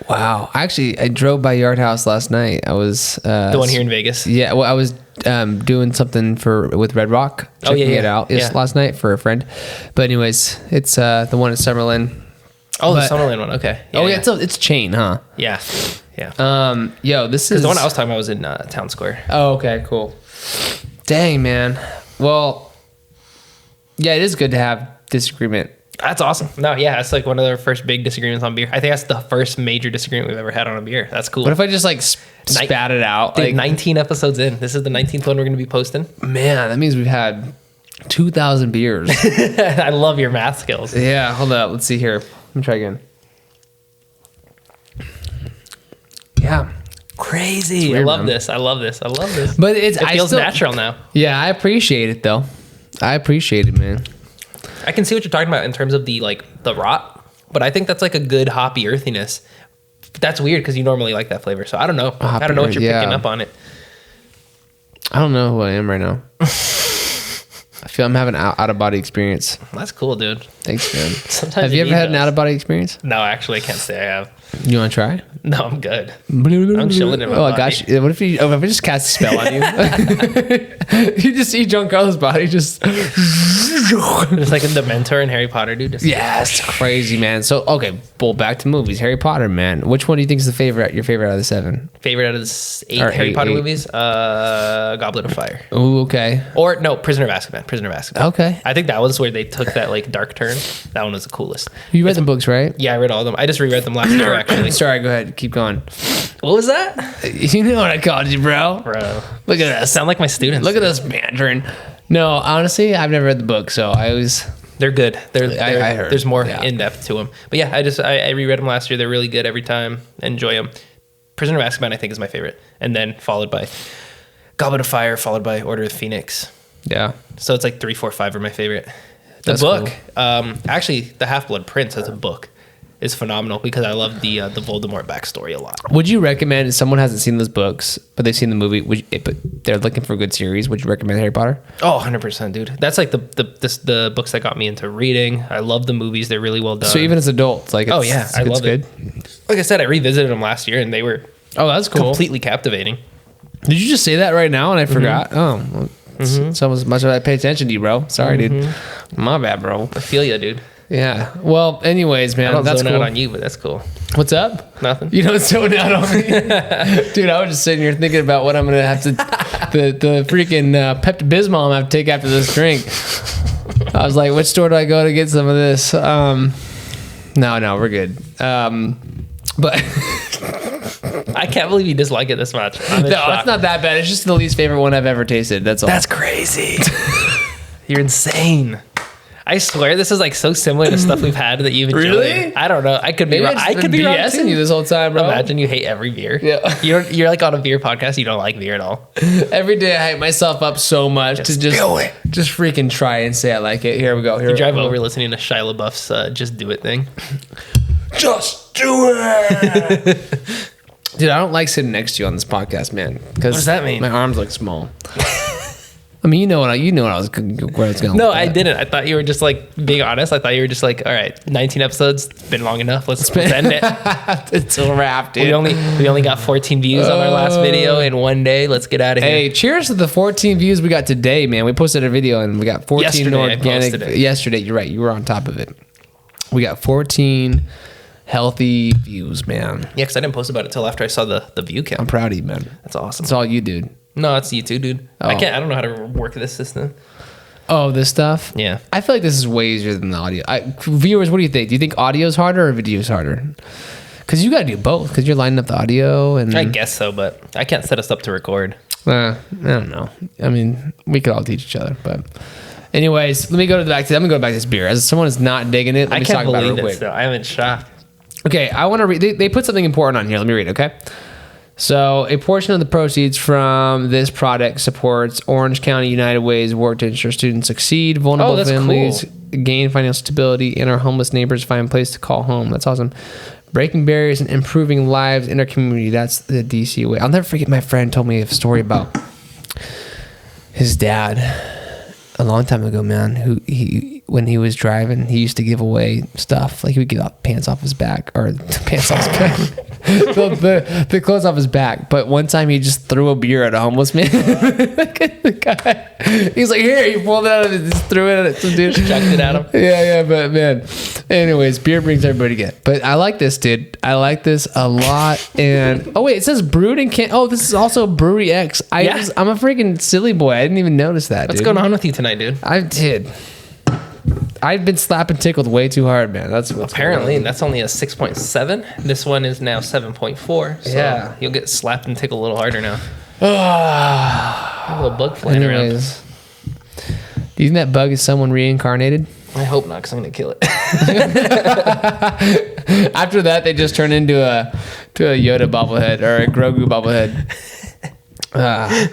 Wow. Actually, I drove by Yard House last night. I was The one here in Vegas. Yeah, well, I was doing something with Red Rock, checking it out last night for a friend. But anyways, it's the one in Summerlin. Oh, But- the Summerlin one. Okay. It's a chain, huh? Yeah. Yeah. Yo, this is The one I was talking about was in Town Square. Oh, okay, cool. Dang, man. Well, yeah, it is good to have disagreement. That's awesome. No, yeah, it's like one of the first big disagreements on beer. I think that's the first major disagreement we've ever had on a beer. That's cool. What if I just like spat it out? Dude, Like, 19 episodes in. This is the 19th one we're going to be posting. man, that means we've had 2,000 beers. I love your math skills. Yeah, hold up. Let's see here. Let me try again. Yeah. Crazy. weird, I love man. this. I love this. I love this. But it feels natural now. Yeah, I appreciate it though. I appreciate it, man. I can see what you're talking about in terms of the rot, but I think that's like a good hoppy earthiness. That's weird because you normally like that flavor. So I don't know. I don't know what you're picking up on it. I don't know who I am right now. I feel I'm having an out of body experience. That's cool, dude. Thanks, man. Sometimes Have you ever need had an those. out of body experience? No, actually, I can't say I have. You want to try? No, I'm good. I'm chilling in my Oh, body. gosh. What if if I just cast a spell on you? You just see Giancarlo's body just. Just like in the Mentor and Harry Potter, dude. Just Yeah, it's crazy, man. So, okay, well, back to movies. Harry Potter, man. Which one do you think is your favorite out of the 7? Favorite out of the 8 Or Harry eight, Potter eight. movies? Goblet of Fire. Oh, okay. Or no, Prisoner of Azkaban. Prisoner of Azkaban. Okay. I think that was where they took that like dark turn. That one was the coolest. You read the books, right? Yeah, I read all of them. I just reread them last year, actually. Sorry, go ahead. Keep going. What was that? You know what I called you, bro. Bro. Look at us. Sound like my students. Look at us bantering. No, honestly, I've never read the book, so I always. They're good. I heard. There's more Yeah. in depth to them. But yeah, I reread them last year. They're really good every time. Enjoy them. Prisoner of Azkaban, I think, is my favorite. And then followed by Goblet of Fire, followed by Order of the Phoenix. Yeah. So it's like 3, 4, 5 are my favorite. The That's book, actually, The Half-Blood Prince as a book is phenomenal because I love the Voldemort backstory a lot. Would you recommend if someone hasn't seen those books, but they've seen the movie, but they're looking for a good series, would you recommend Harry Potter? Oh, 100%, dude. That's like the books that got me into reading. I love the movies. They're really well done. So even as adults, like, it's, oh, yeah. I love it. Like I said, I revisited them last year and they were Oh, that's cool. completely captivating. Did you just say that right now and I forgot? Oh, well, so much of I pay attention to you, bro. Sorry, dude. My bad, bro. I feel you, dude. Yeah. Well, anyways, I man, don't that's zone cool. out on you, but that's cool. What's up? Nothing. You don't zone out on me, dude. I was just sitting here thinking about what I'm gonna have to the freaking Pepto Bismol I'm gonna have to take after this drink. I was like, which store do I go to get some of this? No, we're good. But I can't believe you dislike it this much. no, it's not that bad. It's just the least favorite one I've ever tasted. That's all. That's crazy. You're insane. I swear this is like so similar to stuff we've had that you've enjoyed. Really? I don't know. I could be maybe wrong. I could be wrong BSing too. you this whole time, bro. Imagine you hate every beer. Yeah. You're like on a beer podcast. You don't like beer at all. Every day I hype myself up so much to just freaking try and say I like it. Here we go. Here You we drive go. over listening to Shia LaBeouf's "Just Do It" thing. Just do it. Dude, I don't like sitting next to you on this podcast, man. What does that mean? My arms look small. I mean, you know what I was where it's going. No, with I that. didn't. I thought you were just like being honest. I thought you were just like, all right, 19 episodes, it's been long enough. Let's end it. It's a wrap, dude. We only got 14 views on our last video in one day. Let's get out of here. Hey, cheers to the 14 views we got today, man. We posted a video and we got 14 Yesterday, I organic. posted it. Yesterday, you're right. You were on top of it. We got 14 healthy views, man. Yeah, because I didn't post about it till after I saw the view I'm count. proud of you, man. That's awesome. It's all you, dude. No, it's you too, dude. Oh. I don't know how to work this system. Oh, this stuff? Yeah. I feel like this is way easier than the audio. Viewers, what do you think? Do you think audio is harder or video is harder? Because you got to do both. Because you're lining up the audio and. I guess so, but I can't set us up to record. I don't know. I mean, we could all teach each other, but. Anyways, let me go back to. I'm gonna go back to this beer. As someone is not digging it, let me talk about it real quick. So I'm in shock. Okay, I want to read. They put something important on here. Let me read. Okay. So, a portion of the proceeds from this product supports Orange County United Way's work to ensure students succeed, vulnerable families gain financial stability, and our homeless neighbors find a place to call home. That's awesome. Breaking barriers and improving lives in our community. That's the DC way. I'll never forget my friend told me a story about his dad a long time ago, man, who when he was driving, he used to give away stuff. Like he would get pants off his back, or pants off his back, the clothes off his back. But one time he just threw a beer at a homeless man. The guy, he's like, here, he pulled it out and just threw it at some dude. Chucked it at him. Yeah, but man. Anyways, beer brings everybody together. But I like this, dude. I like this a lot. And oh wait, it says brewed in can. Oh, this is also Brewery X. I'm a freaking silly boy. I didn't even notice that. What's going on with you tonight, dude? I did. I've been slapping Tickled way too hard, man. That's what's apparently that's only a 6.7. This one is now 7.4. So yeah, you'll get slapped and tickle a little harder now. A little bug flying around. Do you think that bug is someone reincarnated? I hope not, because I'm gonna kill it. After that, they just turn into a Yoda bobblehead or a Grogu bobblehead. I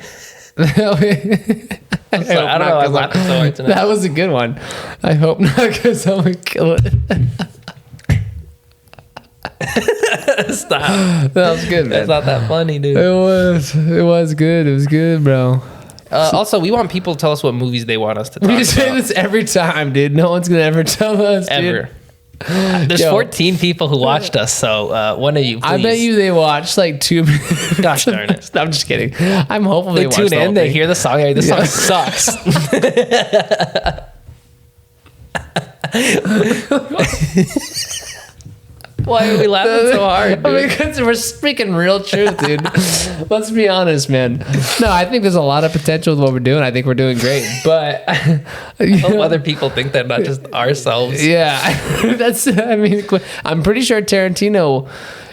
don't know. I laughed so hard tonight. That was a good one. I hope not, because I'm gonna kill it. Stop. That was good, man. That's not that funny, dude. It was good. It was good, bro. Also, we want people to tell us what movies they want us to talk about. We say this every time, dude. No one's gonna ever tell us, ever. Dude. There's 14 people who watched us, so one of you, please. I bet you they watched like 2 minutes. Gosh darn it. I'm just kidding. I'm hopeful they watch tune the whole in, they thing. hear the song, this song sucks. Why are we laughing so hard, dude? Because we're speaking real truth, dude. Let's be honest, man. No, I think there's a lot of potential with what we're doing. I think we're doing great, but I hope other people think that, not just ourselves. Yeah, I'm pretty sure Tarantino,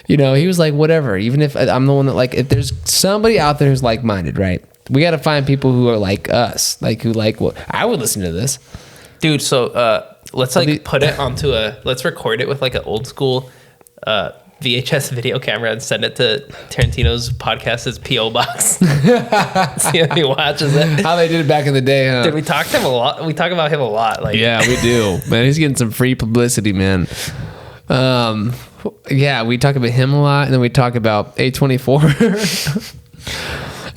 he was like, whatever. Even if I'm the one that if there's somebody out there who's like-minded, right? We got to find people who are like us, who like what I would listen to this, dude. So let's put it onto let's record it with an old school VHS video camera and send it to Tarantino's podcast's PO box. See if he watches it. How they did it back in the day, huh? Dude, we talk to him a lot. We talk about him a lot. Yeah, we do, man. He's getting some free publicity, man. Yeah, we talk about him a lot, and then we talk about A24.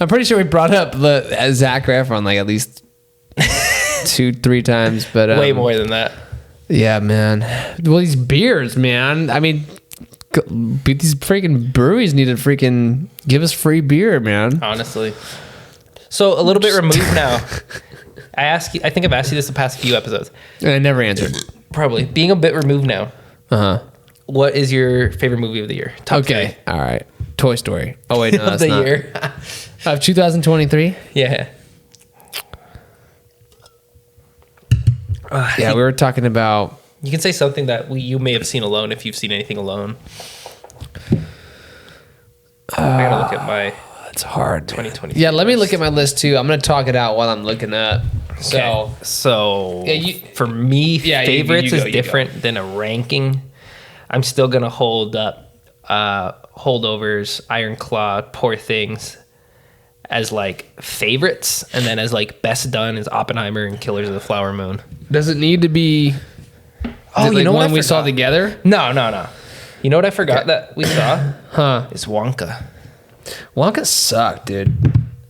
I'm pretty sure we brought up Zac Efron at least 2-3 times, but way more than that. Yeah, man. Well, these beers, man. I mean, these freaking breweries need to freaking give us free beer, man. Honestly. So a little bit removed now. I think I've asked you this the past few episodes. And I never answered. Probably. Being a bit removed now. Uh-huh. What is your favorite movie of the year? Top 3. All right. Toy Story. Oh, wait, no, that's not. Year. Of 2023? Yeah. Yeah, we were talking about... You can say something that you may have seen alone if you've seen anything alone. I gotta look at my... It's hard. 2020. Yeah, let me look at my list too. I'm going to talk it out while I'm looking up. So yeah, for me, favorites is different than a ranking. I'm still going to hold up Holdovers, Iron Claw, Poor Things as favorites, and then as best done is Oppenheimer and Killers of the Flower Moon. Does it need to be one we saw together? No. You know what I forgot that we saw? Huh. Is Wonka. Wonka sucked, dude.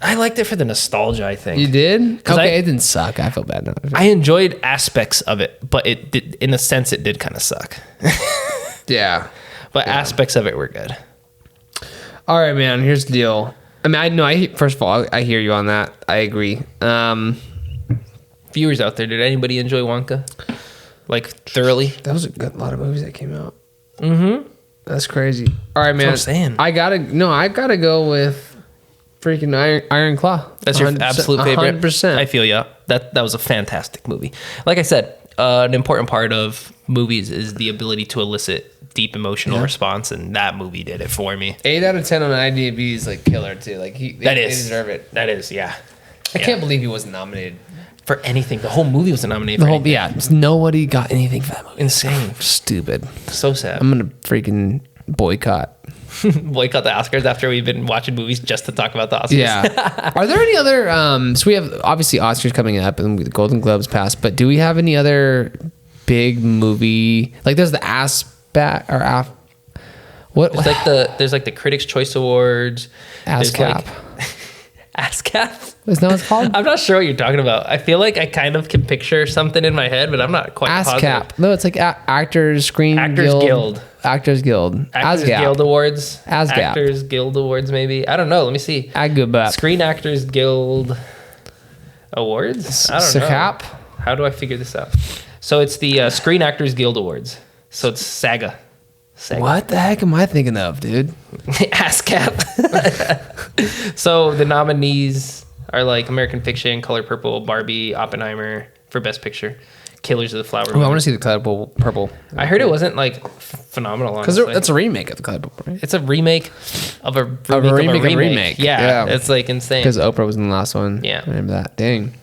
I liked it for the nostalgia, I think. You did? Okay, it didn't suck. I feel bad now. I enjoyed aspects of it, but it did, in a sense, it did kind of suck. Yeah. But aspects of it were good. All right, man. Here's the deal. I mean, first of all, I hear you on that. I agree. Viewers out there, did anybody enjoy Wonka? Thoroughly? That was a lot of movies that came out. Mm-hmm. That's crazy. All right, man. That's what I'm saying. I gotta go with freaking Iron Claw. That's your 100%, absolute favorite. 100%. I feel ya. That was a fantastic movie. Like I said, an important part of movies is the ability to elicit deep emotional response, and that movie did it for me. 8 out of 10 on IMDb is like killer too. Like they deserve it. That is, yeah. I can't believe he wasn't nominated for anything. The whole movie was nominated for anything. Yeah, nobody got anything for that movie. Insane. Stupid. So sad. I'm gonna freaking boycott. Boycott the Oscars after we've been watching movies just to talk about the Oscars. Yeah. Are there any other? So we have obviously Oscars coming up, and the Golden Globes passed. But do we have any other big movie? Like there's the what? There's like the Critics' Choice Awards. ASCAP. ASCAP? Isn't that what it's called? I'm not sure what you're talking about. I feel like I kind of can picture something in my head, but I'm not quite ASCAP. positive. No, it's like Actors Screen Actors Guild. Actors Guild. Actors ASCAP. Guild Awards. ASCAP. Actors Guild Awards, maybe. I don't know. Let me see. Screen Actors Guild Awards? I don't know. SACAP? How do I figure this out? So it's the Screen Actors Guild Awards. So it's SAGA. What the heck am I thinking of, dude? ASCAP. So the nominees are like American Fiction, Color Purple, Barbie, Oppenheimer for Best Picture, Killers of the Flower Moon. Oh, I want to see the Color Purple. I heard it wasn't like phenomenal, because honestly. that's a remake of the Color Purple, right? It's a remake of a remake. Yeah, it's like insane. Because Oprah was in the last one. Yeah. I remember that. Dang.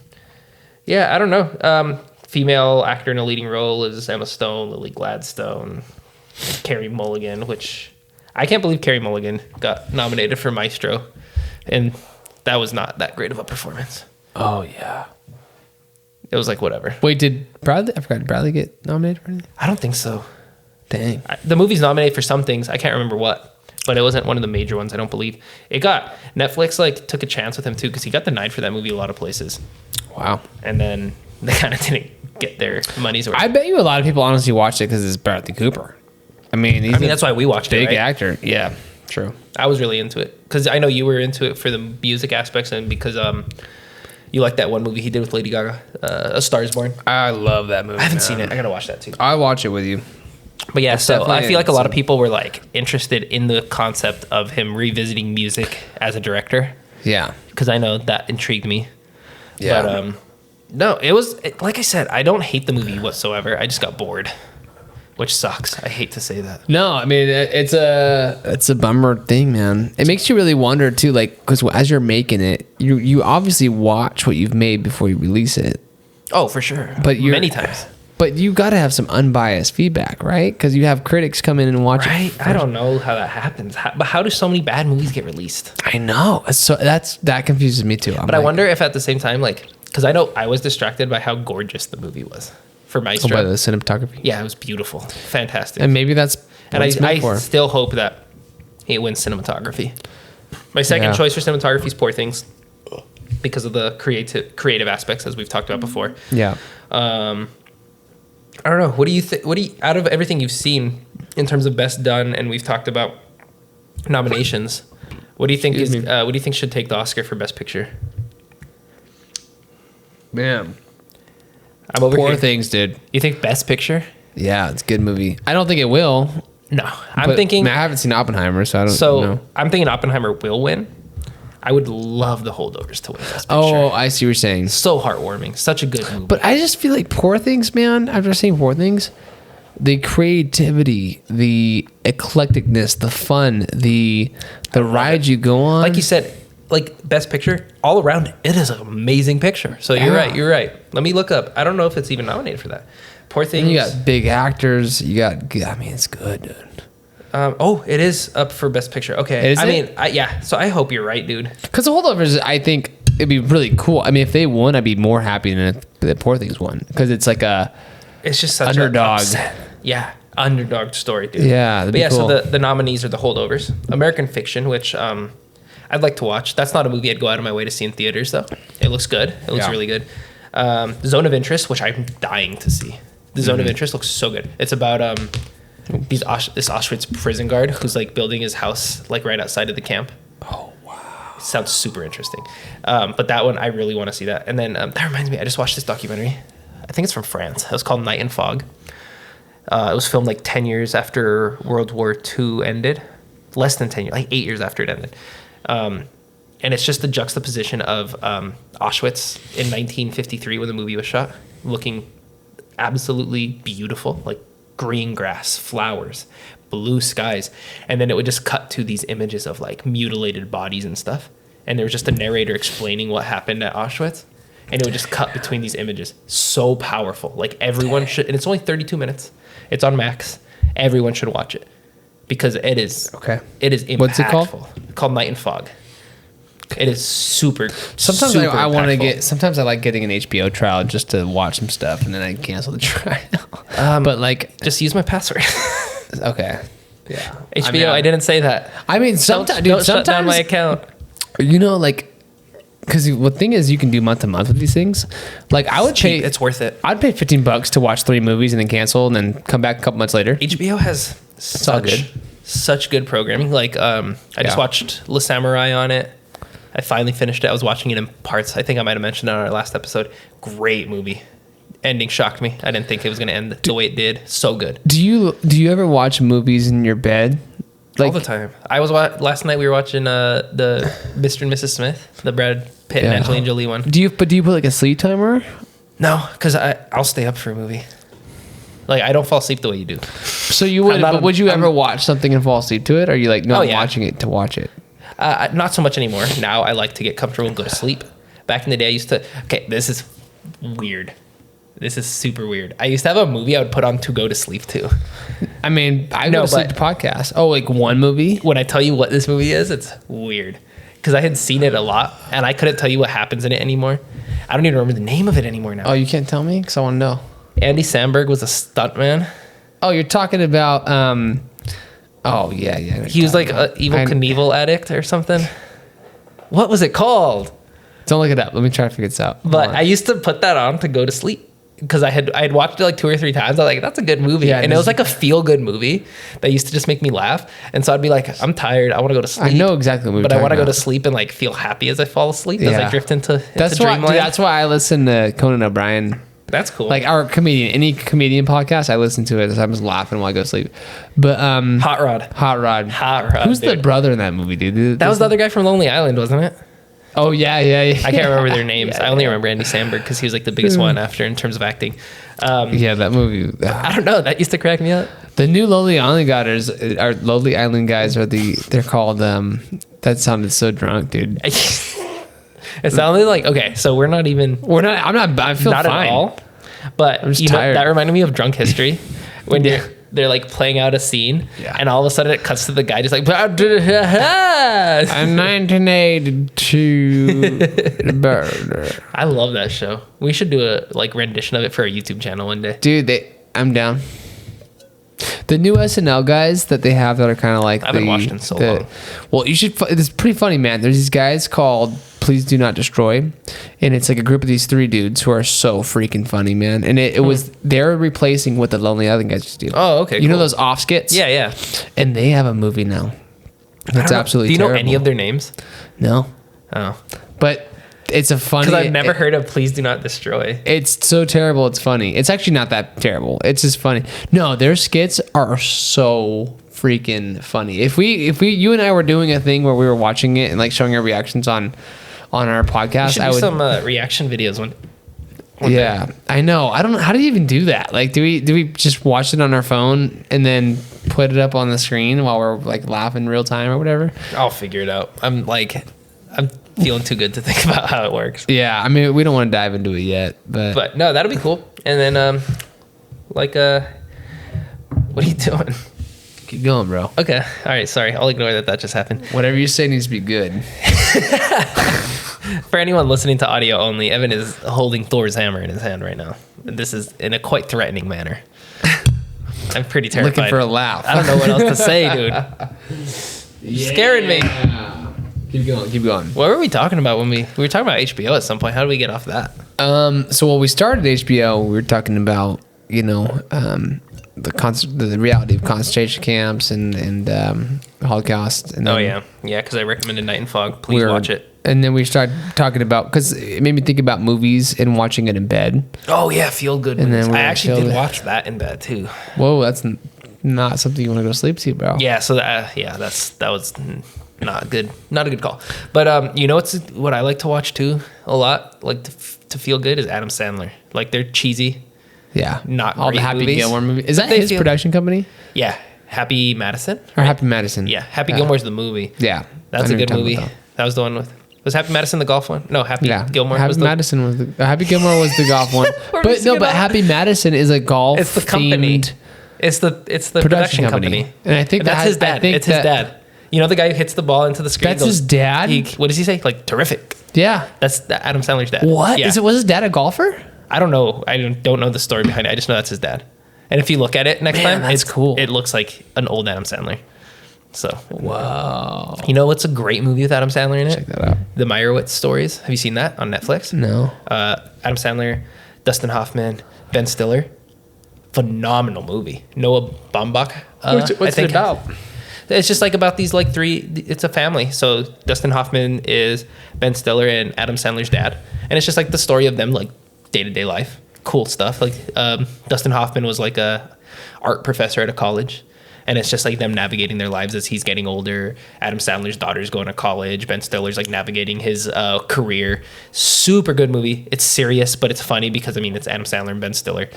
Yeah, I don't know. Female actor in a leading role is Emma Stone, Lily Gladstone, Carey Mulligan, which I can't believe Carey Mulligan got nominated for Maestro, and that was not that great of a performance. Oh, yeah. It was like whatever. Wait, did Bradley get nominated for anything? I don't think so. Dang. The movie's nominated for some things. I can't remember what, but it wasn't one of the major ones. I don't believe it got. Netflix like took a chance with him too because he got denied for that movie a lot of places. Wow. And then they kind of didn't get their money's worth. I bet you a lot of people honestly watched it because it's Bradley Cooper. I mean, that's why we watched it. Big right? actor. Yeah, true. I was really into it because I know you were into it for the music aspects and because you like that one movie he did with Lady Gaga, A Star Is Born. I love that movie. I haven't seen it. I gotta watch that too. I'll watch it with you. But yeah, so I feel like a lot of some- people were like interested in the concept of him revisiting music as a director Yeah. because I know that intrigued me. Yeah. But no, like I said, I don't hate the movie whatsoever. I just got bored, which sucks. I hate to say that. No, I mean it's a bummer thing, man. It makes you really wonder too, like because as you're making it, you obviously watch what you've made before you release it. Oh, for sure. But many times. But you got to have some unbiased feedback, right? Because you have critics come in and watch it. Right? I don't know how that happens. But how do so many bad movies get released? I know. So that confuses me too. But I wonder if at the same time, like, because I know I was distracted by how gorgeous the movie was for Maestro. by the cinematography. Yeah, it was beautiful, fantastic. And maybe that's and what it's meant I for. still hope that it wins cinematography. My second choice for cinematography is Poor Things because of the creative aspects, as we've talked about before. Yeah. I don't know. What do you think? Out of everything you've seen in terms of best done, and we've talked about nominations, what do you think what do you think should take the Oscar for Best Picture? Man. I'm over Poor here. Things, dude. You think Best Picture? Yeah, it's a good movie. I don't think it will. No, I'm thinking. I haven't seen Oppenheimer, so I don't know. I'm thinking Oppenheimer will win. I would love the Holdovers to win Best Picture. Oh, I see what you're saying. So heartwarming. Such a good movie. But I just feel like Poor Things, man, after seeing Poor Things, the creativity, the eclecticness, the fun, the ride you go on. like you said, like Best Picture, all around, it is an amazing picture. So you're right. Let me look up. I don't know if it's even nominated for that. Poor Things. And you got big actors. It's good, dude. It is up for Best Picture. Okay. Is it? Yeah. So I hope you're right, dude. Because the Holdovers, I think it'd be really cool. I mean, if they won, I'd be more happy than if the Poor Things won. Because it's like it's just such underdog. Yeah, underdog story, dude. Yeah, that'd be cool. So the nominees are The Holdovers, American Fiction, which I'd like to watch. That's not a movie I'd go out of my way to see in theaters, though. It looks good. It looks really good. Zone of Interest, which I'm dying to see. The Zone of Interest looks so good. It's about this Auschwitz prison guard who's like building his house like right outside of the camp. Oh, wow. It sounds super interesting. But that one, I really want to see that. And then that reminds me, I just watched this documentary. I think it's from France. It was called Night and Fog. It was filmed like 10 years after World War II ended. Less than 10 years, like 8 years after it ended. and it's just the juxtaposition of Auschwitz in 1953 when the movie was shot, looking absolutely beautiful, like green grass, flowers, blue skies, and then it would just cut to these images of like mutilated bodies and stuff, and there was just a narrator explaining what happened at Auschwitz, and it would just cut between these images. So powerful. Like everyone should, and it's only 32 minutes. It's on Max. Everyone should watch it because it is It is impactful. What's it called? Called Night and Fog. It is super. Sometimes super I want to impactful. get. Sometimes I like getting an HBO trial just to watch some stuff, and then I cancel the trial. But like, Just use my password. okay, yeah, HBO. I didn't say that. I mean, Don't shut down my account. You know, like, because the thing is, you can do month to month with these things. Like, I would pay. It's worth it. I'd pay $15 to watch 3 movies and then cancel, and then come back a couple months later. HBO has all good. such good programming. Like, I just watched Le Samurai on it. I finally finished it. I was watching it in parts. I think I might have mentioned it on our last episode. Great movie. Ending shocked me. I didn't think it was going to end the way it did. So good. Do you ever watch movies in your bed? All the time. I was last night. We were watching the Mr. and Mrs. Smith, the Brad Pitt and Angelina Jolie one. Do you put like a sleep timer? No, because I'll stay up for a movie. Like I don't fall asleep the way you do. So you would? But would you ever watch something and fall asleep to it? Or are you like, no, I'm watching it to watch it? Not so much anymore. Now I like to get comfortable and go to sleep. Back in the day, I used to. Okay, this is weird. This is super weird. I used to have a movie I would put on to go to sleep to. I mean, I go to sleep to podcasts. Oh, like one movie? When I tell you what this movie is, it's weird. Because I had seen it a lot, and I couldn't tell you what happens in it anymore. I don't even remember the name of it anymore now. Oh, you can't tell me? Because I want to know. Andy Samberg was a stuntman. Oh, you're talking about... Oh, yeah. He was like an Evil Knievel addict or something. What was it called? Don't look it up. Let me try to figure this out. But I used to put that on to go to sleep. Because I had watched it like 2 or 3 times. I was like, that's a good movie. Yeah, and it was like a feel-good movie that used to just make me laugh. And so I'd be like, I'm tired. I want to go to sleep. I know exactly what movie. But I want to go to sleep and like feel happy as I fall asleep, as I drift into dreamland. That's why I listen to Conan O'Brien. That's cool. Like any comedian podcast, I listen to it as I'm just laughing while I go to sleep. But Hot Rod. Who's the brother in that movie, dude? That was the other guy from Lonely Island, wasn't it? Oh, yeah. I can't remember their names. I only remember Andy Samberg because he was like the biggest one after in terms of acting. That movie. I don't know. That used to crack me up. The new Lonely Island guys they're called, that sounded so drunk, dude. It sounded like, okay, so I feel not fine. At all. But I'm just tired. That reminded me of Drunk History when they're like playing out a scene and all of a sudden it cuts to the guy just like I'm 1982 burner. I love that show. We should do a like rendition of it for our YouTube channel one day. Dude, I'm down. The new SNL guys that they have that are kind of like I haven't watched in so long. Well, you should. It's pretty funny, man. There's these guys called Please Do Not Destroy, and it's like a group of these 3 dudes who are so freaking funny, man. And it was they're replacing what the Lonely Island guys used to do. Oh, okay. You know those off skits? Yeah. And they have a movie now. That's absolutely. Do you terrible. know any of their names? No. Oh, but it's a funny. Because I've never heard of Please Do Not Destroy. It's so terrible. It's funny. It's actually not that terrible. It's just funny. No, their skits are so freaking funny. If you and I were doing a thing where we were watching it and like showing our reactions on our podcast, I would do some reaction videos one yeah, day. I know. I don't know. How do you even do that? Like, do we just watch it on our phone and then put it up on the screen while we're like laughing real time or whatever? I'll figure it out. I'm feeling too good to think about how it works. Yeah, I mean, we don't want to dive into it yet, but no, that'll be cool. And then, what are you doing? Keep going, bro. Okay, all right. Sorry, I'll ignore that just happened. Whatever you say needs to be good. For anyone listening to audio only, Evan is holding Thor's hammer in his hand right now. This is in a quite threatening manner. I'm pretty terrified. Looking for a laugh. I don't know what else to say, dude. You're scaring me. Keep going. What were we talking about when we were talking about HBO at some point? How did we get off that? So when we started HBO, we were talking about, the reality of concentration camps and Holocaust. And yeah, because I recommended Night and Fog. Please watch it. And then we started talking about, because it made me think about movies and watching it in bed. Oh yeah, feel good. And then I actually did watch that in bed too. Whoa, that's not something you want to go to sleep to, bro. Yeah, so that was not good. Not a good call. But you know what I like to watch too a lot, like to feel good, is Adam Sandler. Like they're cheesy. Yeah. Not all the great Happy movies. Gilmore movies. Is But that they his feel- production company? Yeah, Happy Madison. Or Happy Madison? Yeah, Happy Gilmore's the movie. Yeah. That's I a know good you're talking movie. about That was the one with. Was Happy Madison the golf one? No, Happy Yeah, Gilmore Happy was the. Madison was the Happy Gilmore was the golf one, We're but mixing no, it but up. Happy Madison is a golf. It's the company. themed It's the production company. and I think That's his dad. It's his dad. You know the guy who hits the ball into the screen. That's his dad? What does he say? Like terrific. Yeah. That's Adam Sandler's dad. What Yeah. is it? Was his dad a golfer? I don't know. I don't know the story behind it. I just know that's his dad. And if you look at it next Man, time, that's cool. It looks like an old Adam Sandler. So, Whoa. you know what's a great movie with Adam Sandler in it? Check that out. The Meyerowitz Stories. Have you seen that on Netflix? No. Adam Sandler, Dustin Hoffman, Ben Stiller. Phenomenal movie. Noah Baumbach. What's it about? It's just like about these like three. It's a family. So Dustin Hoffman is Ben Stiller and Adam Sandler's dad, and it's just like the story of them like day to day life. Cool stuff. Like Dustin Hoffman was like a art professor at a college, and it's just like them navigating their lives as he's getting older. Adam Sandler's daughter's going to college. Ben Stiller's like navigating his career. Super good movie. It's serious, but it's funny because I mean it's Adam Sandler and Ben Stiller.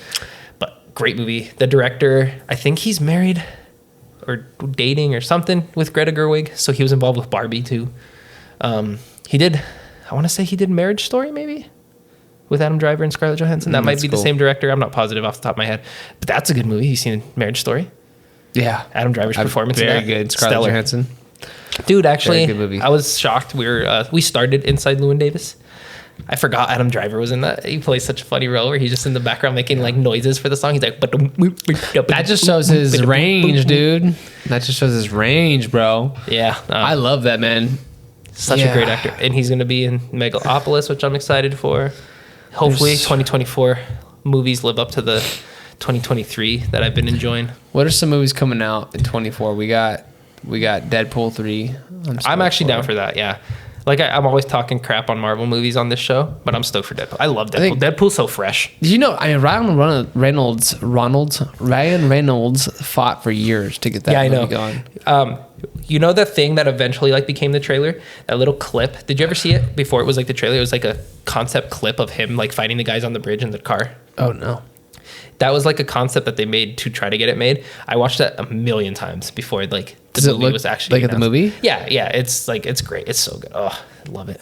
But great movie. The director, I think he's married or dating or something with Greta Gerwig. So he was involved with Barbie too. He did, I want to say he did Marriage Story maybe with Adam Driver and Scarlett Johansson. That might That's be cool. the same director. I'm not positive off the top of my head, but that's a good movie. You seen Marriage Story? Yeah. Adam Driver's performance in Very that? good. Scarlett Stellar. Johansson. Dude, actually, Very good movie. I was shocked. We started inside Llewyn Davis. I forgot Adam Driver was in that. He plays such a funny role where he's just in the background making like noises for the song. He's like, That just shows his range, dude. That just shows his range, bro. Yeah, I love that, man. such a Yeah. great actor, and he's going to be in Megalopolis, which I'm excited for. Hopefully, There's- 2024 movies live up to the 2023 that I've been enjoying. What are some movies coming out in 24? We got Deadpool 3. I'm actually down for that. Yeah. Like I'm always talking crap on Marvel movies on this show, but I'm stoked for Deadpool. I love Deadpool. Deadpool's so fresh. Did you know? I mean, Ryan Reynolds fought for years to get that Yeah, I movie know. going. You know the thing that eventually like became the trailer? That little clip. Did you ever see it before it was like the trailer? It was like a concept clip of him like fighting the guys on the bridge in the car. Oh no. That was like a concept that they made to try to get it made. I watched that a million times before like the Does it movie look was actually like at the announced. movie? Yeah, yeah. It's like it's great. It's so good. Oh, I love it.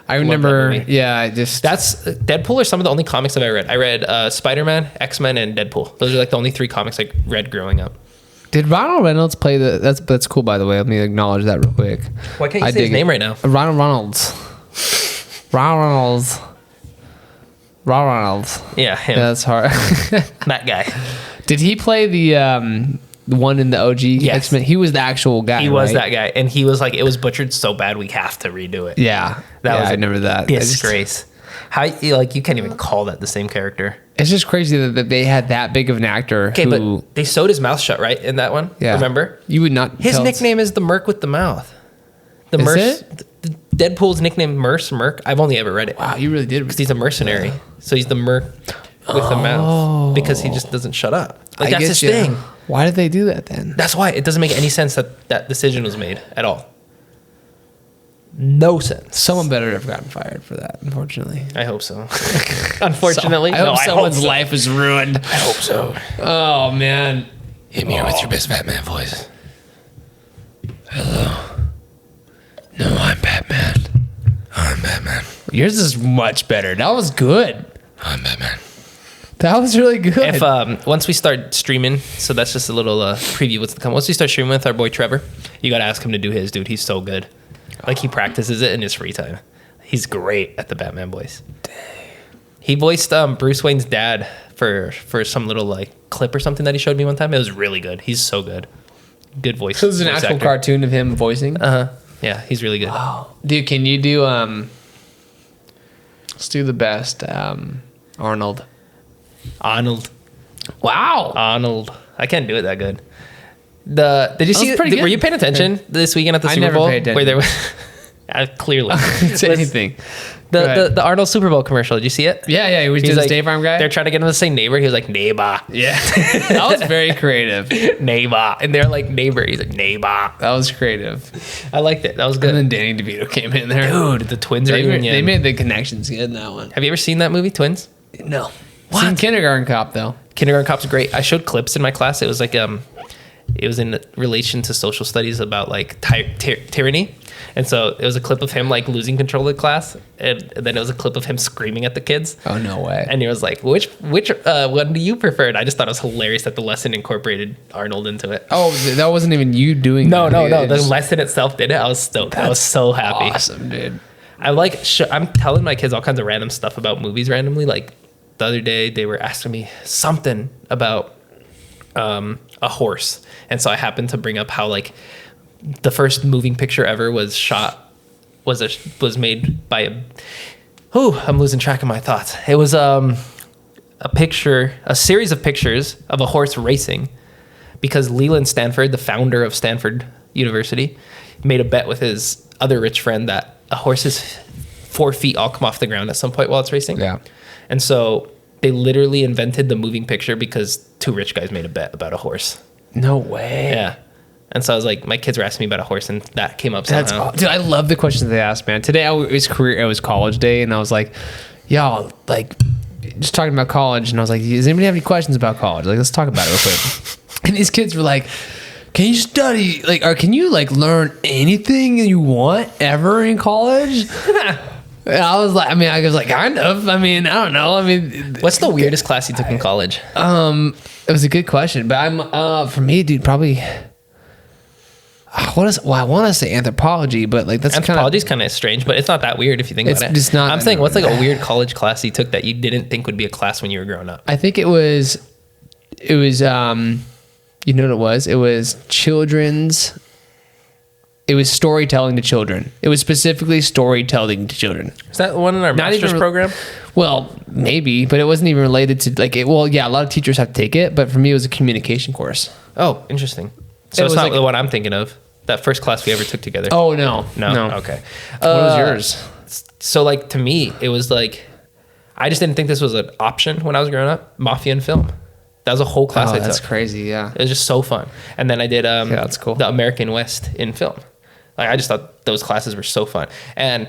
I Love that remember. movie. Yeah, I just That's Deadpool are some of the only comics I've ever read. I read Spider-Man, X-Men, and Deadpool. Those are like the only three comics I read growing up. did Ronald Reynolds play the? That's cool, by the way. Let me acknowledge that real quick. Why can't you I say his dig name it. right now? Ronald Reynolds. Ronald Reynolds. Yeah, him. Yeah, that's hard. That guy. Did he play the one in the OG Yes. X-Men? He was the actual guy. He was right? that guy, and he was like, it was butchered so bad we have to redo it. Yeah, That was I a remember that. I just- Disgrace. How like you can't even call that the same character? It's just crazy that they had that big of an actor. Okay, who, but they sewed his mouth shut, right? In that one, yeah, remember? You would not. His tell- nickname is the Merc with the mouth. The Is Merc. it? Deadpool's nickname Merc. I've only ever read it. Wow, you really did. Because he's a mercenary, so he's the Merc with the mouth because he just doesn't shut up. Like I that's get his ya. thing. Why did they do that then? That's why it doesn't make any sense that that decision was made at all. No sense. Someone better have gotten fired for that. Unfortunately. I hope so. Unfortunately, I hope no, someone's so. life is ruined. I hope so. Oh man. Hit me with your best Batman voice. Hello. No, I'm Batman. I'm Batman. Yours is much better. That was good. I'm Batman. That was really good. If once we start streaming, so that's just a little preview what's to come. Once we start streaming with our boy Trevor, you got to ask him to do his, dude. He's so good. Like he practices it in his free time. He's great at the Batman voice. Dang. He voiced Bruce Wayne's dad for some little like clip or something that he showed me one time. It was really good. He's so good. Good voice. So this is an voice actual actor. cartoon of him voicing. Yeah, he's really good. Wow. Dude, can you do let's do the best Arnold. Arnold. Wow. Arnold. I can't do it that good. Did you see? was pretty Were good. you paying attention this weekend at the I Super never Bowl paid attention. where there was Clearly. It's anything. Go The ahead. Arnold Super Bowl commercial. Did you see it? Yeah, he was He's doing the like, State Farm guy. They're trying to get him to say neighbor. He was like, neighbor. Yeah, that was very creative. Neighbor. And they're like, neighbor. He's like, neighbor. That was creative. I liked it. That was good. And then Danny DeVito came in there. Dude, the twins are They made the connections good in that one. Have you ever seen that movie, Twins? No. Seen Kindergarten Cop though. Kindergarten Cop's great. I showed clips in my class. It was like it was in relation to social studies about like tyranny, and so it was a clip of him like losing control of the class, and then it was a clip of him screaming at the kids. Oh no way. And he was like, which one do you prefer? And I just thought it was hilarious that the lesson incorporated Arnold into it. Oh, that wasn't even you doing No. that. The lesson itself did it. I was stoked. I was so happy. Awesome, dude. I'm telling my kids all kinds of random stuff about movies randomly. Like the other day, they were asking me something about a horse, and so I happened to bring up how like the first moving picture ever was made by I'm losing track of my thoughts. It was a series of pictures of a horse racing, because Leland Stanford, the founder of Stanford University, made a bet with his other rich friend that a horse's 4 feet all come off the ground at some point while it's racing. Yeah. And so they literally invented the moving picture because 2 rich guys made a bet about a horse. No way. Yeah. And so I was like, my kids were asking me about a horse, and that came up That's somehow. dude. I love the questions they asked, man. Today it was college day, and I was like, y'all, like, just talking about college, and I was like, does anybody have any questions about college? Like, let's talk about it real quick. And these kids were like, can you study, like, or can you like learn anything you want ever in college? And I was like, kind of. I mean, I don't know. I mean, What's the weirdest class you took in college? it was a good question, but for me, dude, probably. I want to say anthropology, but like that's Anthropology's kind of strange, but it's not that weird if you think about it. It's just not. I'm saying, what's like a weird college class you took that you didn't think would be a class when you were growing up? I think it was, you know what it was? It was children's. It was storytelling to children. It was specifically storytelling to children. Is that one in our master's program? Well, maybe, but it wasn't even related to like it. Well, yeah, a lot of teachers have to take it, but for me, it was a communication course. Oh, interesting. So It it's was not like- the one I'm thinking of. That first class we ever took together. Oh no. Okay. What was yours? So like to me, it was like I just didn't think this was an option when I was growing up. Mafia and film. That was a whole class I That's took. crazy. Yeah. It was just so fun. And then I did that's cool. the American West in film. Like I just thought those classes were so fun. And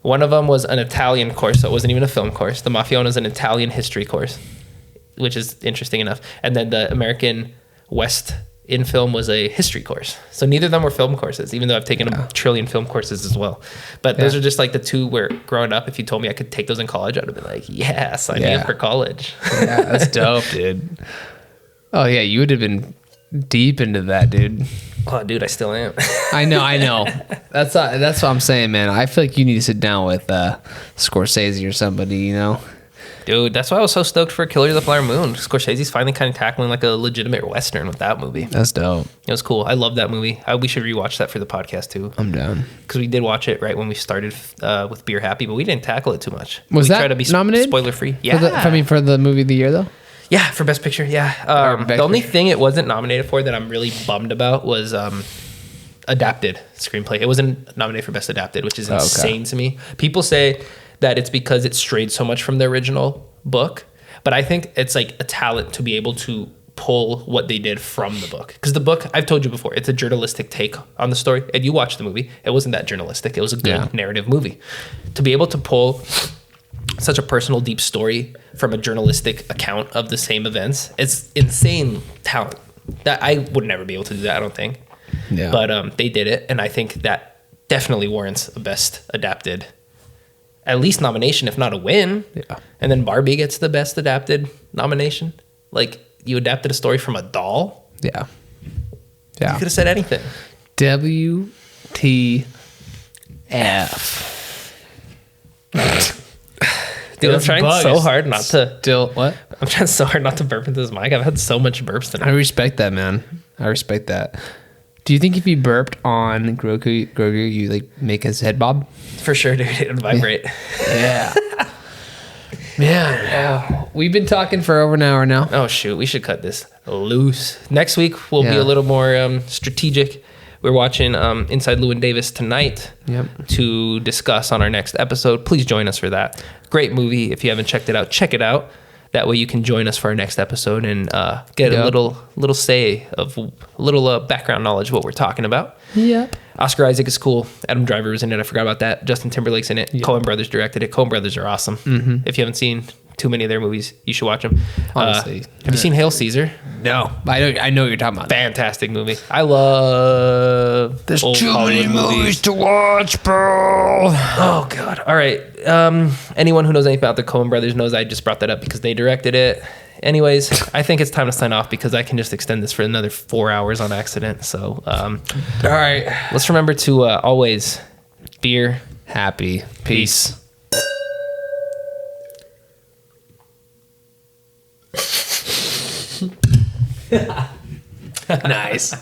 one of them was an Italian course, so it wasn't even a film course. The Mafia one is an Italian history course, which is interesting enough. And then the American West in film was a history course. So neither of them were film courses, even though I've taken a trillion film courses as well. But those are just like the two where growing up, if you told me I could take those in college, I'd have been like, yeah, sign me up for college. Yeah, that's dope, dude. Oh yeah, you would have been deep into that, dude. Oh, dude, I still am. I know. That's what I'm saying, man. I feel like you need to sit down with Scorsese or somebody, you know. Dude, that's why I was so stoked for Killers of the Flower Moon. Scorsese's finally kind of tackling like a legitimate Western with that movie. That's dope. It was cool. I love that movie. We should rewatch that for the podcast too. I'm down. Because we did watch it right when we started with Beer Happy, but we didn't tackle it too much. Was we that tried to be nominated? spoiler free. Yeah. For the movie of the year though. Yeah, for Best Picture. Yeah. The only thing it wasn't nominated for that I'm really bummed about was adapted screenplay. It wasn't nominated for Best Adapted, which is insane to me. People say that it's because it strayed so much from the original book, but I think it's like a talent to be able to pull what they did from the book. Because the book, I've told you before, it's a journalistic take on the story. And you watched the movie, it wasn't that journalistic. It was a good narrative movie. To be able to pull such a personal, deep story from a journalistic account of the same events, it's insane talent. That I would never be able to do that, I don't think. Yeah. But they did it, and I think that definitely warrants a Best Adapted, at least nomination, if not a win. Yeah. And then Barbie gets the Best Adapted nomination. Like, you adapted a story from a doll. Yeah. You Yeah. could have said anything. WTF. Dude, I'm This trying bug so is hard not to. Still what? I'm trying so hard not to burp into this mic. I've had so much burps I tonight. respect that, man. I respect that. Do you think if you burped on Grogu, you like make his head bob? For sure, dude. It would vibrate. Yeah. Man, we've been talking for over an hour now. Oh shoot, we should cut this loose. Next week will be Yeah. a little more strategic. We're watching Inside Llewyn Davis tonight to discuss on our next episode. Please join us for that. Great movie. If you haven't checked it out, check it out. That way you can join us for our next episode and get a little say of a little background knowledge of what we're talking about. Yep. Oscar Isaac is cool. Adam Driver was in it. I forgot about that. Justin Timberlake's in it. Yep. Coen Brothers directed it. Coen Brothers are awesome. Mm-hmm. If you haven't seen too many of their movies, you should watch them. Honestly. Have you seen Hail Caesar? No. I know what you're talking about. Fantastic movie. I love There's old too Hollywood many movies to watch, bro. Oh, God. All right. Anyone who knows anything about the Coen Brothers knows I just brought that up because they directed it. Anyways, I think it's time to sign off because I can just extend this for another 4 hours on accident. So, all right. Let's remember to always beer, Happy. peace. Nice.